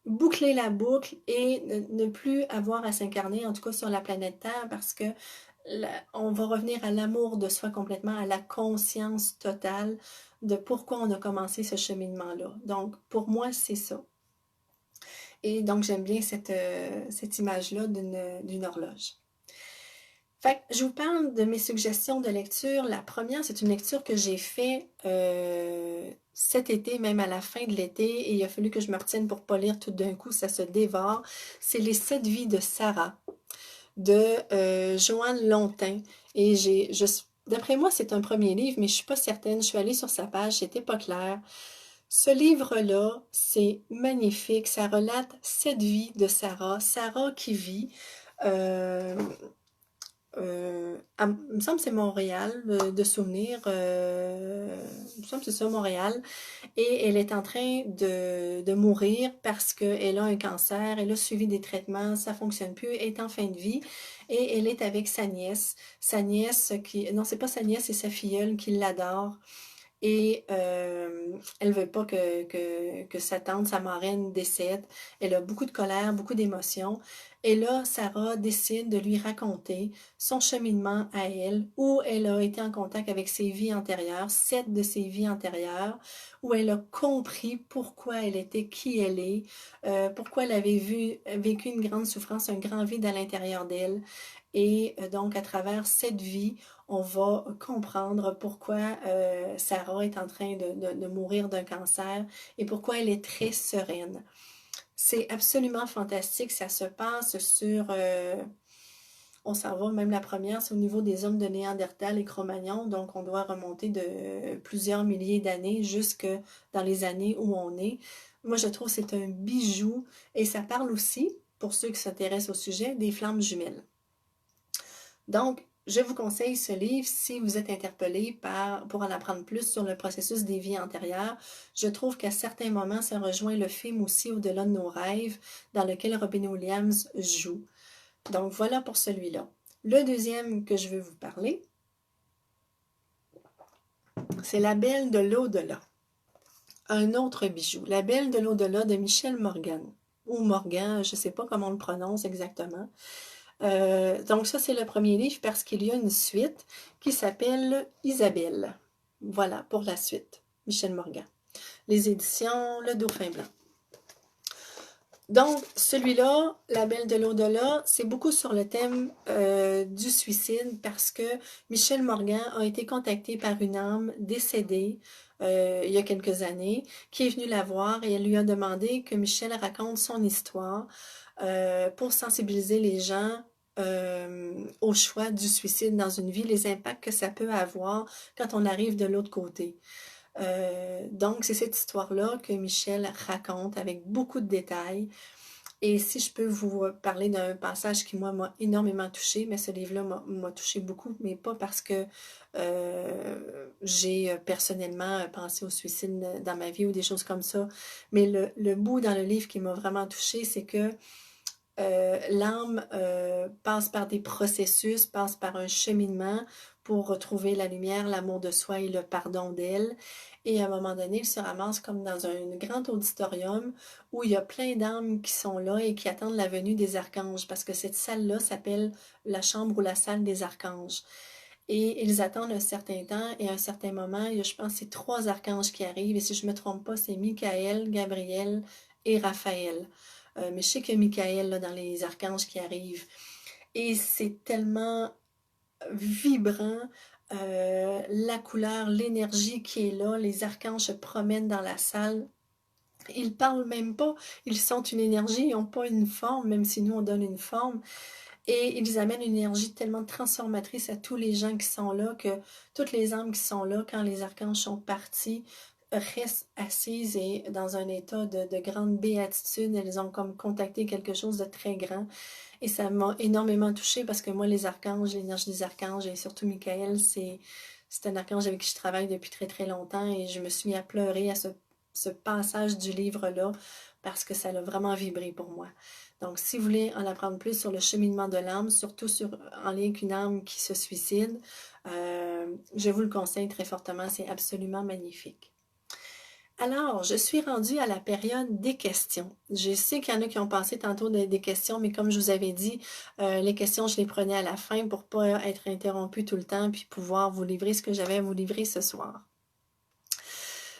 boucler la boucle et ne plus avoir à s'incarner, en tout cas sur la planète Terre, parce que on va revenir à l'amour de soi complètement, à la conscience totale de pourquoi on a commencé ce cheminement-là. Donc, pour moi, c'est ça. Et donc, j'aime bien cette image-là d'une horloge. Fait que je vous parle de mes suggestions de lecture. La première, c'est une lecture que j'ai faite cet été, même à la fin de l'été, et il a fallu que je me retienne pour ne pas lire tout d'un coup, ça se dévore. C'est Les 7 vies de Sarah, de Joanne Lontin. Et d'après moi, c'est un premier livre, mais je ne suis pas certaine. Je suis allée sur sa page, c'était pas clair. Ce livre-là, c'est magnifique. Ça relate 7 vies de Sarah. Sarah qui vit... il me semble que c'est Montréal, de souvenir. Il me semble que c'est ça, Montréal. Et elle est en train de mourir parce qu'elle a un cancer. Elle a suivi des traitements, ça ne fonctionne plus. Elle est en fin de vie. Et elle est avec sa nièce. Sa nièce qui... Non, c'est pas sa nièce, c'est sa filleule qui l'adore. Et elle ne veut pas que sa tante, sa marraine décède. Elle a beaucoup de colère, beaucoup d'émotions. Et là, Sarah décide de lui raconter son cheminement à elle, où elle a été en contact avec ses vies antérieures, 7 de ses vies antérieures, où elle a compris pourquoi elle était qui elle est, pourquoi elle avait vécu une grande souffrance, un grand vide à l'intérieur d'elle. Et donc, à travers cette vie, on va comprendre pourquoi Sarah est en train de mourir d'un cancer et pourquoi elle est très sereine. C'est absolument fantastique, ça se passe sur... on s'en va, même la première, c'est au niveau des hommes de Néandertal et Cro-Magnon, donc on doit remonter de plusieurs milliers d'années jusque dans les années où on est. Moi, je trouve que c'est un bijou et ça parle aussi, pour ceux qui s'intéressent au sujet, des flammes jumelles. Donc, je vous conseille ce livre si vous êtes interpellé pour en apprendre plus sur le processus des vies antérieures. Je trouve qu'à certains moments, ça rejoint le film aussi Au-delà de nos rêves, dans lequel Robin Williams joue. Donc, voilà pour celui-là. Le deuxième que je veux vous parler, c'est La Belle de l'au-delà. Un autre bijou. La Belle de l'au-delà de Michel Morgan. Ou Morgan, je ne sais pas comment on le prononce exactement. Donc ça, c'est le premier livre parce qu'il y a une suite qui s'appelle Isabelle. Voilà, pour la suite. Michel Morgan. Les éditions Le Dauphin Blanc. Donc, celui-là, La Belle de l'au-delà, c'est beaucoup sur le thème du suicide parce que Michel Morgan a été contacté par une âme décédée il y a quelques années qui est venue la voir et elle lui a demandé que Michel raconte son histoire pour sensibiliser les gens au choix du suicide dans une vie, les impacts que ça peut avoir quand on arrive de l'autre côté. Donc, c'est cette histoire-là que Michel raconte avec beaucoup de détails. Et si je peux vous parler d'un passage qui, moi, m'a énormément touchée, mais ce livre-là m'a touchée beaucoup, mais pas parce que j'ai personnellement pensé au suicide dans ma vie ou des choses comme ça, mais le bout dans le livre qui m'a vraiment touchée, c'est que l'âme passe par des processus, passe par un cheminement pour retrouver la lumière, l'amour de soi et le pardon d'elle. Et à un moment donné, il se ramasse comme dans un grand auditorium où il y a plein d'âmes qui sont là et qui attendent la venue des archanges, parce que cette salle-là s'appelle la chambre ou la salle des archanges. Et ils attendent un certain temps et à un certain moment, il y a, je pense, c'est 3 archanges qui arrivent. Et si je ne me trompe pas, c'est Michael, Gabriel et Raphaël. Mais je sais qu'il y a Michael là, dans les archanges qui arrivent. Et c'est tellement vibrant, la couleur, l'énergie qui est là, les archanges se promènent dans la salle. Ils parlent même pas, ils sont une énergie, ils n'ont pas une forme, même si nous on donne une forme. Et ils amènent une énergie tellement transformatrice à tous les gens qui sont là, que toutes les âmes qui sont là, quand les archanges sont partis, restent assises et dans un état de grande béatitude. Elles ont comme contacté quelque chose de très grand. Et ça m'a énormément touchée parce que moi, les archanges, l'énergie des archanges et surtout Michael, c'est un archange avec qui je travaille depuis très très longtemps et je me suis mis à pleurer à ce passage du livre-là parce que ça a vraiment vibré pour moi. Donc, si vous voulez en apprendre plus sur le cheminement de l'âme, surtout en lien avec une âme qui se suicide, je vous le conseille très fortement, c'est absolument magnifique. Alors, je suis rendue à la période des questions. Je sais qu'il y en a qui ont passé tantôt des questions, mais comme je vous avais dit, les questions, je les prenais à la fin pour pas être interrompue tout le temps, puis pouvoir vous livrer ce que j'avais à vous livrer ce soir.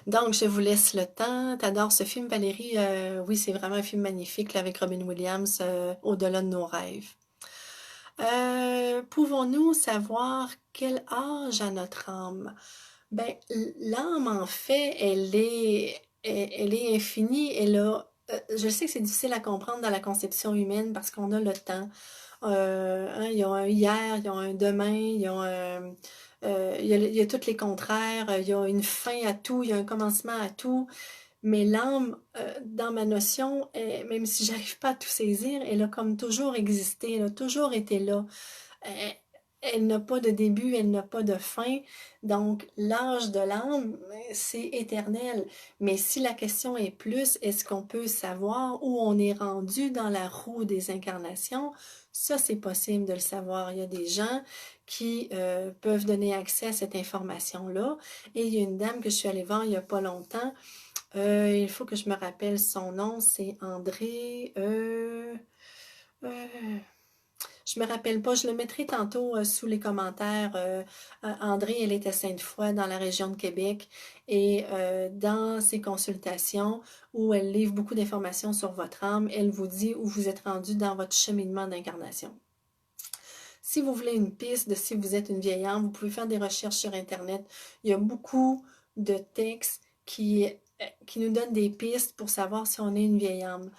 Donc, je vous laisse le temps. T'adores ce film, Valérie? Oui, c'est vraiment un film magnifique là, avec Robin Williams, Au-delà de nos rêves. Pouvons-nous savoir quel âge a notre âme? Ben, l'âme, en fait, elle est infinie. Je sais que c'est difficile à comprendre dans la conception humaine parce qu'on a le temps. Hein, il y a un hier, il y a un demain, il y a tous les contraires, il y a une fin à tout, il y a un commencement à tout. Mais l'âme, dans ma notion, même si j'arrive pas à tout saisir, elle a comme toujours existé, elle a toujours été là. Elle, elle n'a pas de début, elle n'a pas de fin. Donc, l'âge de l'âme, c'est éternel. Mais si la question est plus, est-ce qu'on peut savoir où on est rendu dans la roue des incarnations? Ça, c'est possible de le savoir. Il y a des gens qui peuvent donner accès à cette information-là. Et il y a une dame que je suis allée voir il n'y a pas longtemps. Il faut que je me rappelle son nom, c'est André. Je me rappelle pas, je le mettrai tantôt sous les commentaires. André, elle est à Sainte-Foy, dans la région de Québec, et dans ses consultations, où elle livre beaucoup d'informations sur votre âme, elle vous dit où vous êtes rendu dans votre cheminement d'incarnation. Si vous voulez une piste de si vous êtes une vieille âme, vous pouvez faire des recherches sur Internet. Il y a beaucoup de textes qui nous donnent des pistes pour savoir si on est une vieille âme.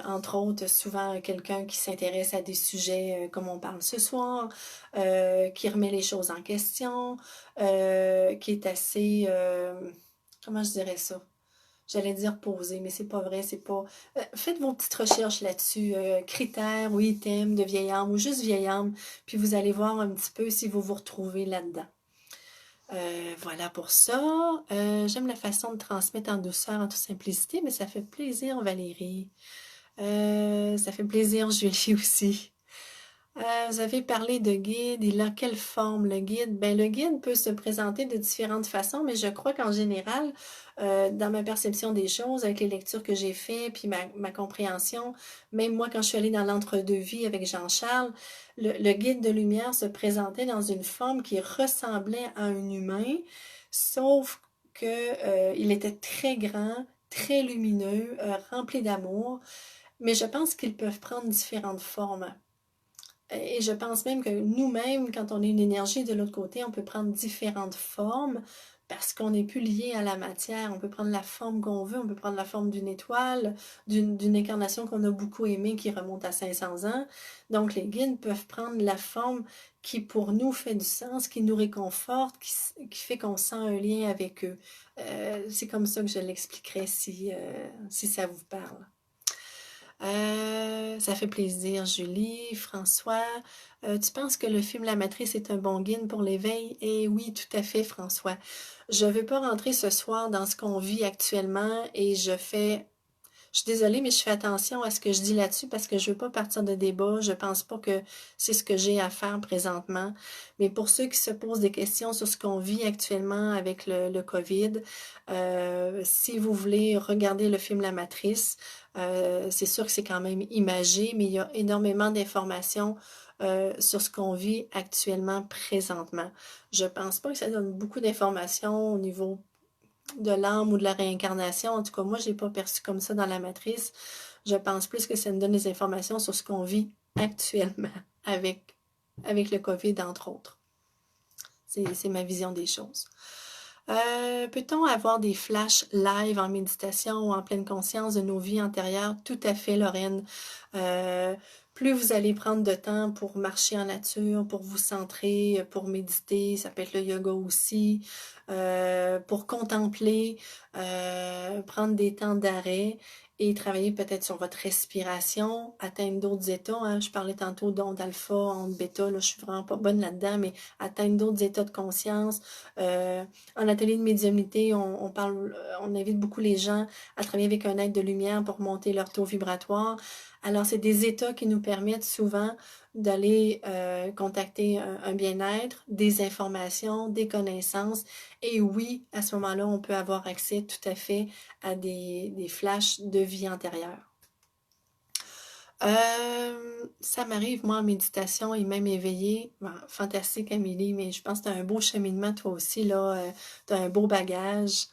Entre autres, souvent quelqu'un qui s'intéresse à des sujets comme on parle ce soir, qui remet les choses en question, qui est assez... comment je dirais ça? J'allais dire poser, mais c'est pas vrai, c'est pas... faites vos petites recherches là-dessus, critères ou items de vieille âme ou juste vieille âme, puis vous allez voir un petit peu si vous vous retrouvez là-dedans. Voilà pour ça. J'aime la façon de transmettre en douceur, en toute simplicité, mais ça fait plaisir, Valérie. Ça fait plaisir, Julie aussi. Vous avez parlé de guide, il a quelle forme le guide? Ben, le guide peut se présenter de différentes façons, mais je crois qu'en général, dans ma perception des choses, avec les lectures que j'ai faites, puis ma compréhension, même moi quand je suis allée dans l'entre-deux-vie avec Jean-Charles, le guide de lumière se présentait dans une forme qui ressemblait à un humain, sauf que il était très grand, très lumineux, rempli d'amour, mais je pense qu'ils peuvent prendre différentes formes. Et je pense même que nous-mêmes, quand on est une énergie de l'autre côté, on peut prendre différentes formes parce qu'on n'est plus lié à la matière. On peut prendre la forme qu'on veut, on peut prendre la forme d'une étoile, d'une incarnation qu'on a beaucoup aimée qui remonte à 500 ans. Donc les guides peuvent prendre la forme qui pour nous fait du sens, qui nous réconforte, qui fait qu'on sent un lien avec eux. C'est comme ça que je l'expliquerai si ça vous parle. Ça fait plaisir, Julie. François, tu penses que le film La Matrice est un bon guide pour l'éveil? Eh oui, tout à fait, François. Je ne veux pas rentrer ce soir dans ce qu'on vit actuellement et Je suis désolée, mais je fais attention à ce que je dis là-dessus parce que je veux pas partir de débat. Je pense pas que c'est ce que j'ai à faire présentement. Mais pour ceux qui se posent des questions sur ce qu'on vit actuellement avec le COVID, si vous voulez regarder le film La Matrice, c'est sûr que c'est quand même imagé, mais il y a énormément d'informations sur ce qu'on vit actuellement présentement. Je pense pas que ça donne beaucoup d'informations au niveau de l'âme ou de la réincarnation. En tout cas, moi, je l'ai pas perçu comme ça dans la matrice. Je pense plus que ça nous donne des informations sur ce qu'on vit actuellement avec, avec le COVID, entre autres. C'est ma vision des choses. Peut-on avoir des flashs live en méditation ou en pleine conscience de nos vies antérieures? Tout à fait, Lorraine. Euh, Plus vous allez prendre de temps pour marcher en nature, pour vous centrer, pour méditer, ça peut être le yoga aussi, pour contempler, prendre des temps d'arrêt et travailler peut-être sur votre respiration, atteindre d'autres états, hein. Je parlais tantôt d'onde alpha, onde bêta, là, je suis vraiment pas bonne là-dedans, mais atteindre d'autres états de conscience. En atelier de médiumnité, on invite beaucoup les gens à travailler avec un être de lumière pour monter leur taux vibratoire. Alors, c'est des états qui nous permettent souvent d'aller contacter un bien-être, des informations, des connaissances. Et oui, à ce moment-là, on peut avoir accès tout à fait à des flashs de vie antérieure. Ça m'arrive, moi, en méditation et même éveillée. Bon, fantastique, Amélie, mais je pense que tu as un beau cheminement, toi aussi, là. Tu as un beau bagage.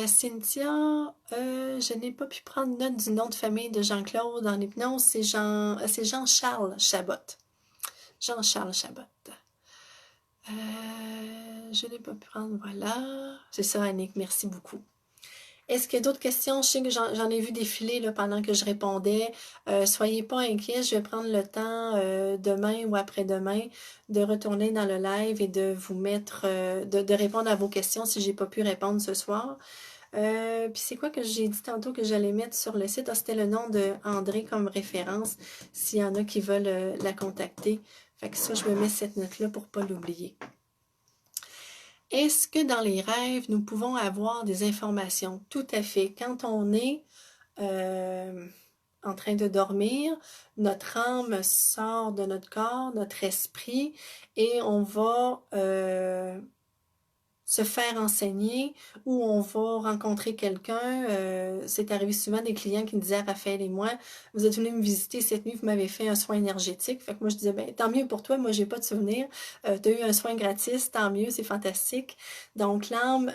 Cynthia, je n'ai pas pu prendre note du nom de famille de Jean-Claude en hypnose. C'est Jean-Charles Chabot. Jean-Charles Chabot. Je n'ai pas pu prendre, voilà. C'est ça, Annick, merci beaucoup. Est-ce qu'il y a d'autres questions? Je sais que j'en ai vu défiler là, pendant que je répondais. Soyez pas inquiets, je vais prendre le temps demain ou après-demain de retourner dans le live et de vous mettre, de répondre à vos questions si j'ai pas pu répondre ce soir. Puis c'est quoi que j'ai dit tantôt que j'allais mettre sur le site? Ah, c'était le nom de André comme référence, s'il y en a qui veulent la contacter. Fait que ça, je me mets cette note-là pour pas l'oublier. Est-ce que dans les rêves, nous pouvons avoir des informations? Tout à fait. Quand on est en train de dormir, notre âme sort de notre corps, notre esprit, et on va se faire enseigner ou on va rencontrer quelqu'un. C'est arrivé souvent des clients qui me disaient, Raphaël et moi, vous êtes venus me visiter cette nuit, vous m'avez fait un soin énergétique. Fait que moi, je disais, ben, tant mieux pour toi, moi, j'ai pas de souvenir. Tu as eu un soin gratis, tant mieux, c'est fantastique. Donc, l'âme,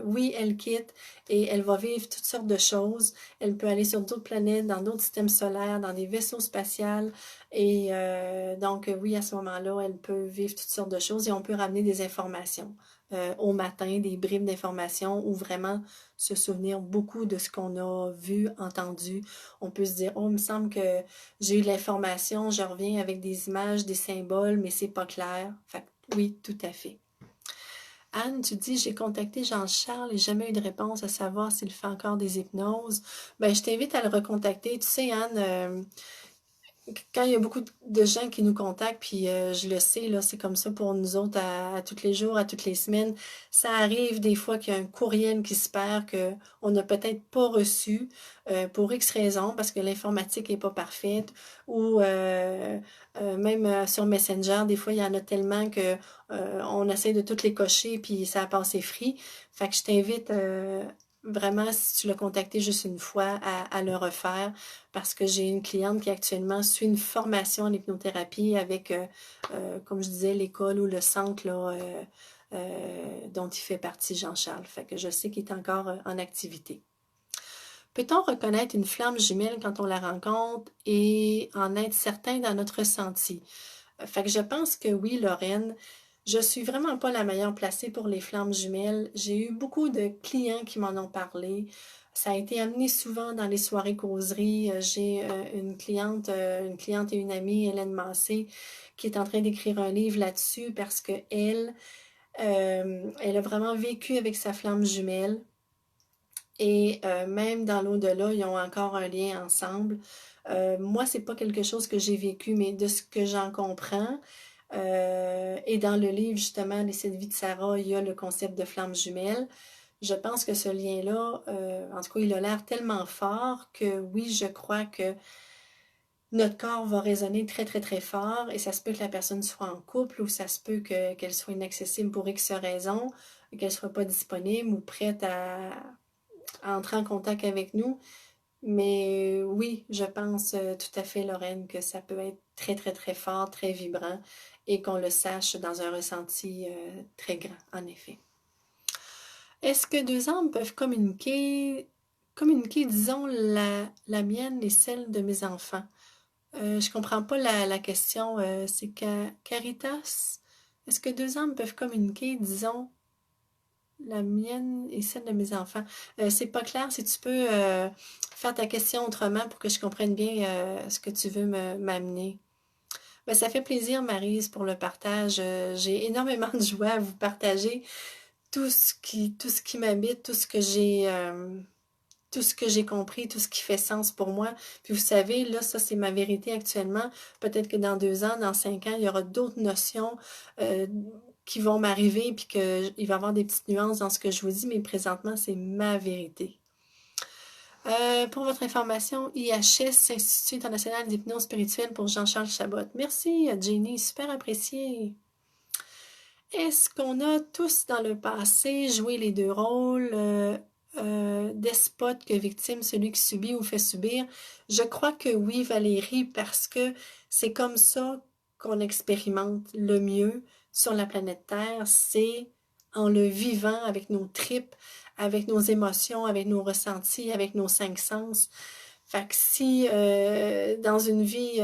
oui, elle quitte et elle va vivre toutes sortes de choses. Elle peut aller sur d'autres planètes, dans d'autres systèmes solaires, dans des vaisseaux spatials. Et donc, oui, à ce moment-là, elle peut vivre toutes sortes de choses et on peut ramener des informations au matin, des bribes d'informations ou vraiment se souvenir beaucoup de ce qu'on a vu, entendu. On peut se dire, oh, il me semble que j'ai eu de l'information, je reviens avec des images, des symboles, mais c'est pas clair. Fait que, oui, tout à fait. Anne, tu dis, j'ai contacté Jean-Charles et jamais eu de réponse à savoir s'il fait encore des hypnoses. Ben, je t'invite à le recontacter. Tu sais, Anne, quand il y a beaucoup de gens qui nous contactent, puis je le sais, là, c'est comme ça pour nous autres à tous les jours, à toutes les semaines. Ça arrive des fois qu'il y a un courriel qui se perd, qu'on n'a peut-être pas reçu pour X raisons, parce que l'informatique n'est pas parfaite, ou même sur Messenger, des fois, il y en a tellement que on essaie de toutes les cocher, puis ça a passé free. Fait que je t'invite vraiment, si tu l'as contacté juste une fois, à le refaire parce que j'ai une cliente qui actuellement suit une formation en hypnothérapie avec, comme je disais, l'école ou le centre là, dont il fait partie Jean-Charles. Fait que je sais qu'il est encore en activité. Peut-on reconnaître une flamme jumelle quand on la rencontre et en être certain dans notre ressenti? Fait que je pense que oui, Lorraine. Je suis vraiment pas la meilleure placée pour les flammes jumelles. J'ai eu beaucoup de clients qui m'en ont parlé. Ça a été amené souvent dans les soirées causeries. J'ai une cliente et une amie, Hélène Massé, qui est en train d'écrire un livre là-dessus parce que elle a vraiment vécu avec sa flamme jumelle. Et même dans l'au-delà, ils ont encore un lien ensemble. Moi, c'est pas quelque chose que j'ai vécu, mais de ce que j'en comprends, et dans le livre, justement, Les 7 vies de Sarah, il y a le concept de flamme jumelle. je pense que ce lien-là, en tout cas, il a l'air tellement fort que oui, je crois que notre corps va résonner très, très, très fort et ça se peut que la personne soit en couple ou ça se peut qu'elle soit inaccessible pour X raisons, qu'elle soit pas disponible ou prête à entrer en contact avec nous. Mais oui, je pense tout à fait, Lorraine, que ça peut être très, très, très fort, très vibrant et qu'on le sache dans un ressenti très grand, en effet. Est-ce que deux âmes peuvent communiquer, disons, la mienne et celle de mes enfants? Je comprends pas la question. C'est Caritas. Est-ce que deux âmes peuvent communiquer, disons, la mienne et celle de mes enfants? C'est pas clair. Si tu peux faire ta question autrement pour que je comprenne bien ce que tu veux m'amener. Ben, ça fait plaisir, Maryse, pour le partage. J'ai énormément de joie à vous partager tout ce qui m'habite, tout ce que j'ai compris, tout ce qui fait sens pour moi. Puis vous savez, là, ça, c'est ma vérité actuellement. Peut-être que dans 2 ans, dans 5 ans, il y aura d'autres notions qui vont m'arriver, puis qu'il va y avoir des petites nuances dans ce que je vous dis, mais présentement, c'est ma vérité. Pour votre information, IHS, Institut international d'hypnose spirituelle pour Jean-Charles Chabot. Merci, Jenny, super apprécié. Est-ce qu'on a tous dans le passé joué les deux rôles, despote que victime, celui qui subit ou fait subir? Je crois que oui, Valérie, parce que c'est comme ça qu'on expérimente le mieux sur la planète Terre, c'est en le vivant avec nos tripes, avec nos émotions, avec nos ressentis, avec nos 5 sens. Fait que si dans une vie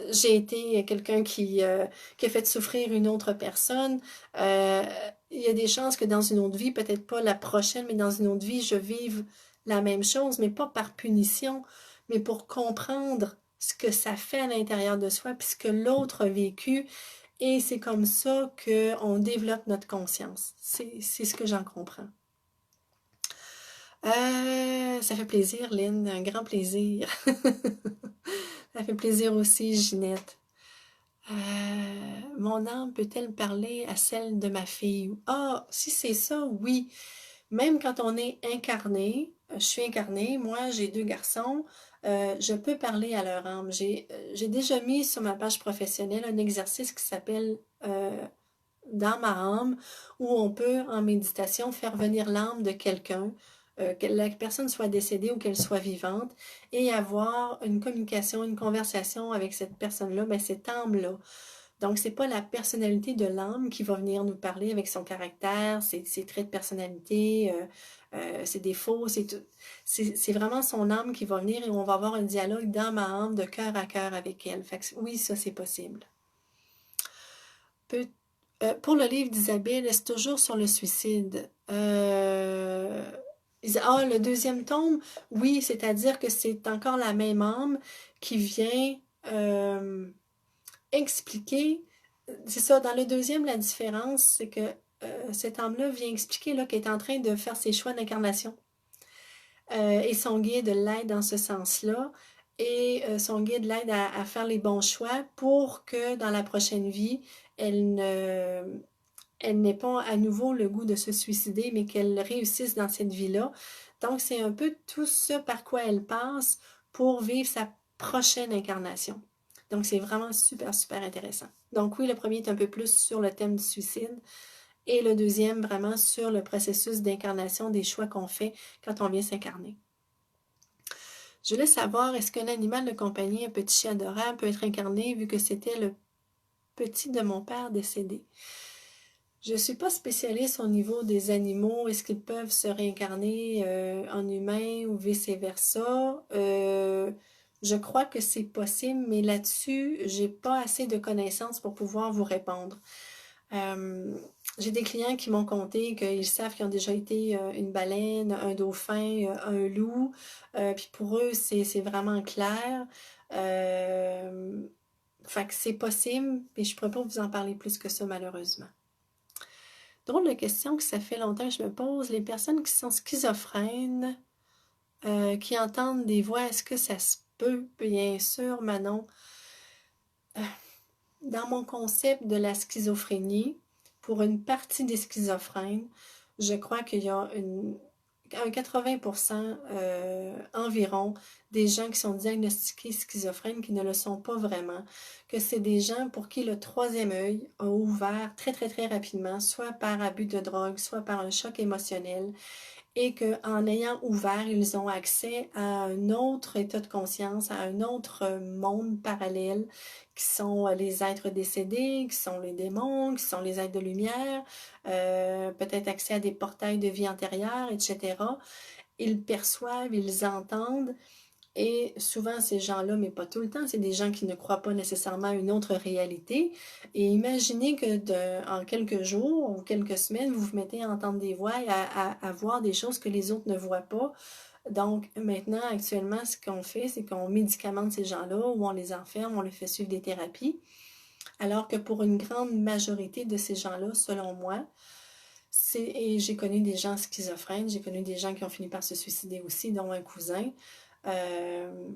j'ai été quelqu'un qui a fait souffrir une autre personne. Euh, il y a des chances que dans une autre vie, peut-être pas la prochaine, mais dans une autre vie, je vive la même chose, mais pas par punition, mais pour comprendre ce que ça fait à l'intérieur de soi, puis ce que l'autre a vécu. Et c'est comme ça qu'on développe notre conscience. C'est ce que j'en comprends. Ça fait plaisir, Lynn, un grand plaisir. Ça fait plaisir aussi, Ginette. Mon âme peut-elle parler à celle de ma fille? Ah, si c'est ça, oui. Même quand on est incarné, je suis incarnée, moi j'ai 2 garçons, je peux parler à leur âme. J'ai déjà mis sur ma page professionnelle un exercice qui s'appelle dans ma âme, où on peut, en méditation, faire venir l'âme de quelqu'un, que la personne soit décédée ou qu'elle soit vivante, et avoir une communication, une conversation avec cette personne-là, ben, cette âme-là. Donc, c'est pas la personnalité de l'âme qui va venir nous parler avec son caractère, ses traits de personnalité, ses défauts, c'est vraiment son âme qui va venir et on va avoir un dialogue dans ma âme de cœur à cœur avec elle. Fait que oui, ça, c'est possible. Pour le livre d'Isabelle, est-ce toujours sur le suicide? Le deuxième tome, oui, c'est-à-dire que c'est encore la même âme qui vient expliquer. C'est ça, dans le deuxième, la différence, c'est que cette âme-là vient expliquer là, qu'elle est en train de faire ses choix d'incarnation. Et son guide l'aide dans ce sens-là. Et son guide l'aide à faire les bons choix pour que dans la prochaine vie, elle n'ait pas à nouveau le goût de se suicider, mais qu'elle réussisse dans cette vie-là. Donc, c'est un peu tout ce par quoi elle passe pour vivre sa prochaine incarnation. Donc, c'est vraiment super, super intéressant. Donc, oui, le premier est un peu plus sur le thème du suicide et le deuxième vraiment sur le processus d'incarnation des choix qu'on fait quand on vient s'incarner. Je voulais savoir, est-ce qu'un animal de compagnie, un petit chien adorable, peut être incarné vu que c'était le petit de mon père décédé? Je ne suis pas spécialiste au niveau des animaux. Est-ce qu'ils peuvent se réincarner en humain ou vice-versa? Je crois que c'est possible, mais là-dessus, j'ai pas assez de connaissances pour pouvoir vous répondre. J'ai des clients qui m'ont conté qu'ils savent qu'ils ont déjà été une baleine, un dauphin, un loup. Puis pour eux, c'est vraiment clair. Fait que c'est possible, mais je ne pourrais pas vous en parler plus que ça, malheureusement. Drôle de question que ça fait longtemps que je me pose. Les personnes qui sont schizophrènes, qui entendent des voix, est-ce que ça se peut? Bien sûr, Manon. Dans mon concept de la schizophrénie, pour une partie des schizophrènes, je crois qu'il y a un 80% environ des gens qui sont diagnostiqués schizophrènes qui ne le sont pas vraiment, que c'est des gens pour qui le troisième œil a ouvert très très très rapidement, soit par abus de drogue, soit par un choc émotionnel, et qu'en ayant ouvert, ils ont accès à un autre état de conscience, à un autre monde parallèle, qui sont les êtres décédés, qui sont les démons, qui sont les êtres de lumière, peut-être accès à des portails de vie antérieure, etc. Ils perçoivent, ils entendent, et souvent, ces gens-là, mais pas tout le temps, c'est des gens qui ne croient pas nécessairement à une autre réalité. Et imaginez que en quelques jours ou quelques semaines, vous vous mettez à entendre des voix et à voir des choses que les autres ne voient pas. Donc, maintenant, actuellement, ce qu'on fait, c'est qu'on médicamente ces gens-là ou on les enferme, on les fait suivre des thérapies. Alors que pour une grande majorité de ces gens-là, selon moi, et j'ai connu des gens schizophrènes, j'ai connu des gens qui ont fini par se suicider aussi, dont un cousin. Euh,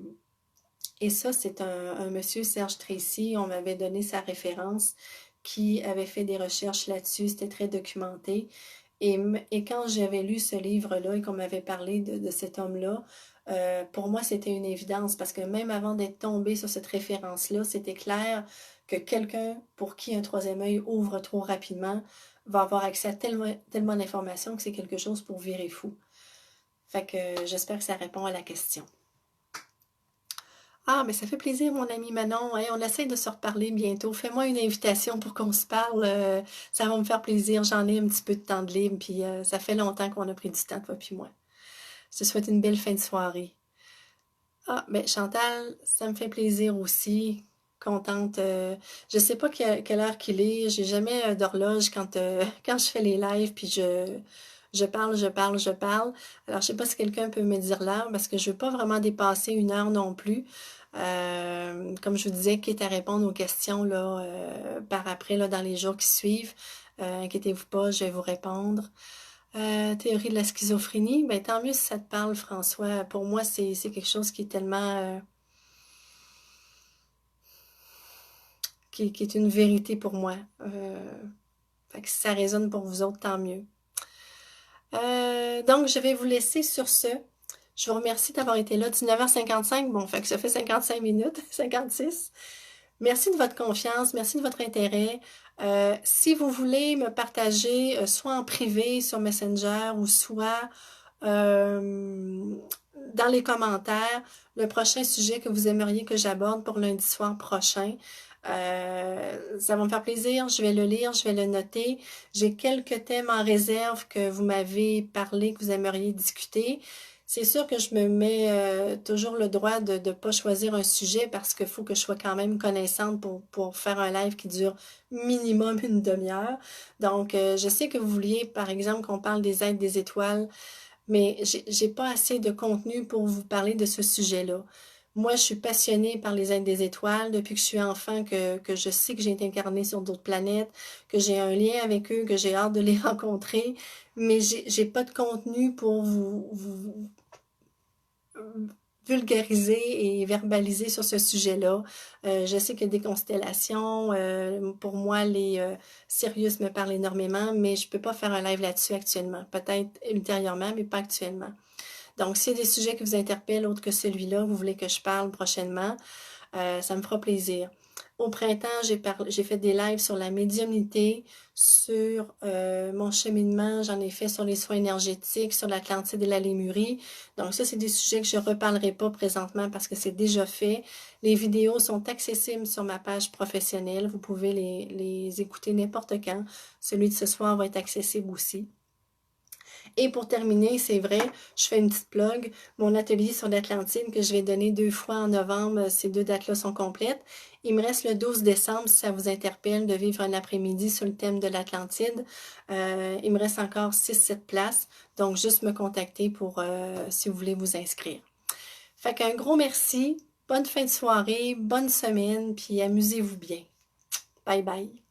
et ça, c'est un monsieur, Serge Tracy, on m'avait donné sa référence, qui avait fait des recherches là-dessus, c'était très documenté. Et quand j'avais lu ce livre-là et qu'on m'avait parlé de cet homme-là, pour moi, c'était une évidence parce que même avant d'être tombé sur cette référence-là, c'était clair que quelqu'un pour qui un troisième œil ouvre trop rapidement va avoir accès à tellement d'informations que c'est quelque chose pour virer fou. Fait que j'espère que ça répond à la question. Ah, mais ça fait plaisir, mon ami Manon. Hey, on essaie de se reparler bientôt. Fais-moi une invitation pour qu'on se parle. Ça va me faire plaisir. J'en ai un petit peu de temps de libre, puis ça fait longtemps qu'on a pris du temps, toi puis moi. Je te souhaite une belle fin de soirée. Ah, ben Chantal, ça me fait plaisir aussi. Contente. Je sais pas quelle heure qu'il est. J'ai jamais d'horloge quand, quand je fais les lives, puis je parle, je parle, je parle. Alors, je sais pas si quelqu'un peut me dire l'heure, parce que je veux pas vraiment dépasser une heure non plus. Comme je vous disais, quitte à répondre aux questions là, par après, là, dans les jours qui suivent. Inquiétez-vous pas, je vais vous répondre. Théorie de la schizophrénie, ben tant mieux si ça te parle, François. Pour moi, c'est quelque chose qui est tellement qui est une vérité pour moi. Fait que si ça résonne pour vous autres, tant mieux. Donc, je vais vous laisser sur ce. Je vous remercie d'avoir été là. 19h55, bon, fait que ça fait 55 minutes, 56. Merci de votre confiance, merci de votre intérêt. Si vous voulez me partager, soit en privé sur Messenger ou soit euh, dans les commentaires, le prochain sujet que vous aimeriez que j'aborde pour lundi soir prochain, ça va me faire plaisir. Je vais le lire, je vais le noter. J'ai quelques thèmes en réserve que vous m'avez parlé, que vous aimeriez discuter. C'est sûr que je me mets toujours le droit de ne pas choisir un sujet parce qu'il faut que je sois quand même connaissante pour faire un live qui dure minimum une demi-heure. Donc, je sais que vous vouliez, par exemple, qu'on parle des êtres des étoiles, mais j'ai pas assez de contenu pour vous parler de ce sujet-là. Moi, je suis passionnée par les êtres des étoiles depuis que je suis enfant, que je sais que j'ai été incarnée sur d'autres planètes, que j'ai un lien avec eux, que j'ai hâte de les rencontrer, mais j'ai pas de contenu pour vous vulgariser et verbaliser sur ce sujet-là. Je sais que des constellations, pour moi, les Sirius me parlent énormément, mais je peux pas faire un live là-dessus actuellement. Peut-être ultérieurement, mais pas actuellement. Donc, s'il y a des sujets qui vous interpellent autres que celui-là, vous voulez que je parle prochainement, ça me fera plaisir. Au printemps, j'ai fait des lives sur la médiumnité, sur mon cheminement, j'en ai fait sur les soins énergétiques, sur l'Atlantide et la Lémurie. Donc ça, c'est des sujets que je ne reparlerai pas présentement parce que c'est déjà fait. Les vidéos sont accessibles sur ma page professionnelle. Vous pouvez les écouter n'importe quand. Celui de ce soir va être accessible aussi. Et pour terminer, c'est vrai, je fais une petite plug, mon atelier sur l'Atlantide que je vais donner 2 fois en novembre, ces 2 dates-là sont complètes. Il me reste le 12 décembre, si ça vous interpelle, de vivre un après-midi sur le thème de l'Atlantide. Il me reste encore 6-7 places, donc juste me contacter pour si vous voulez vous inscrire. Fait qu'un gros merci, bonne fin de soirée, bonne semaine, puis amusez-vous bien. Bye bye.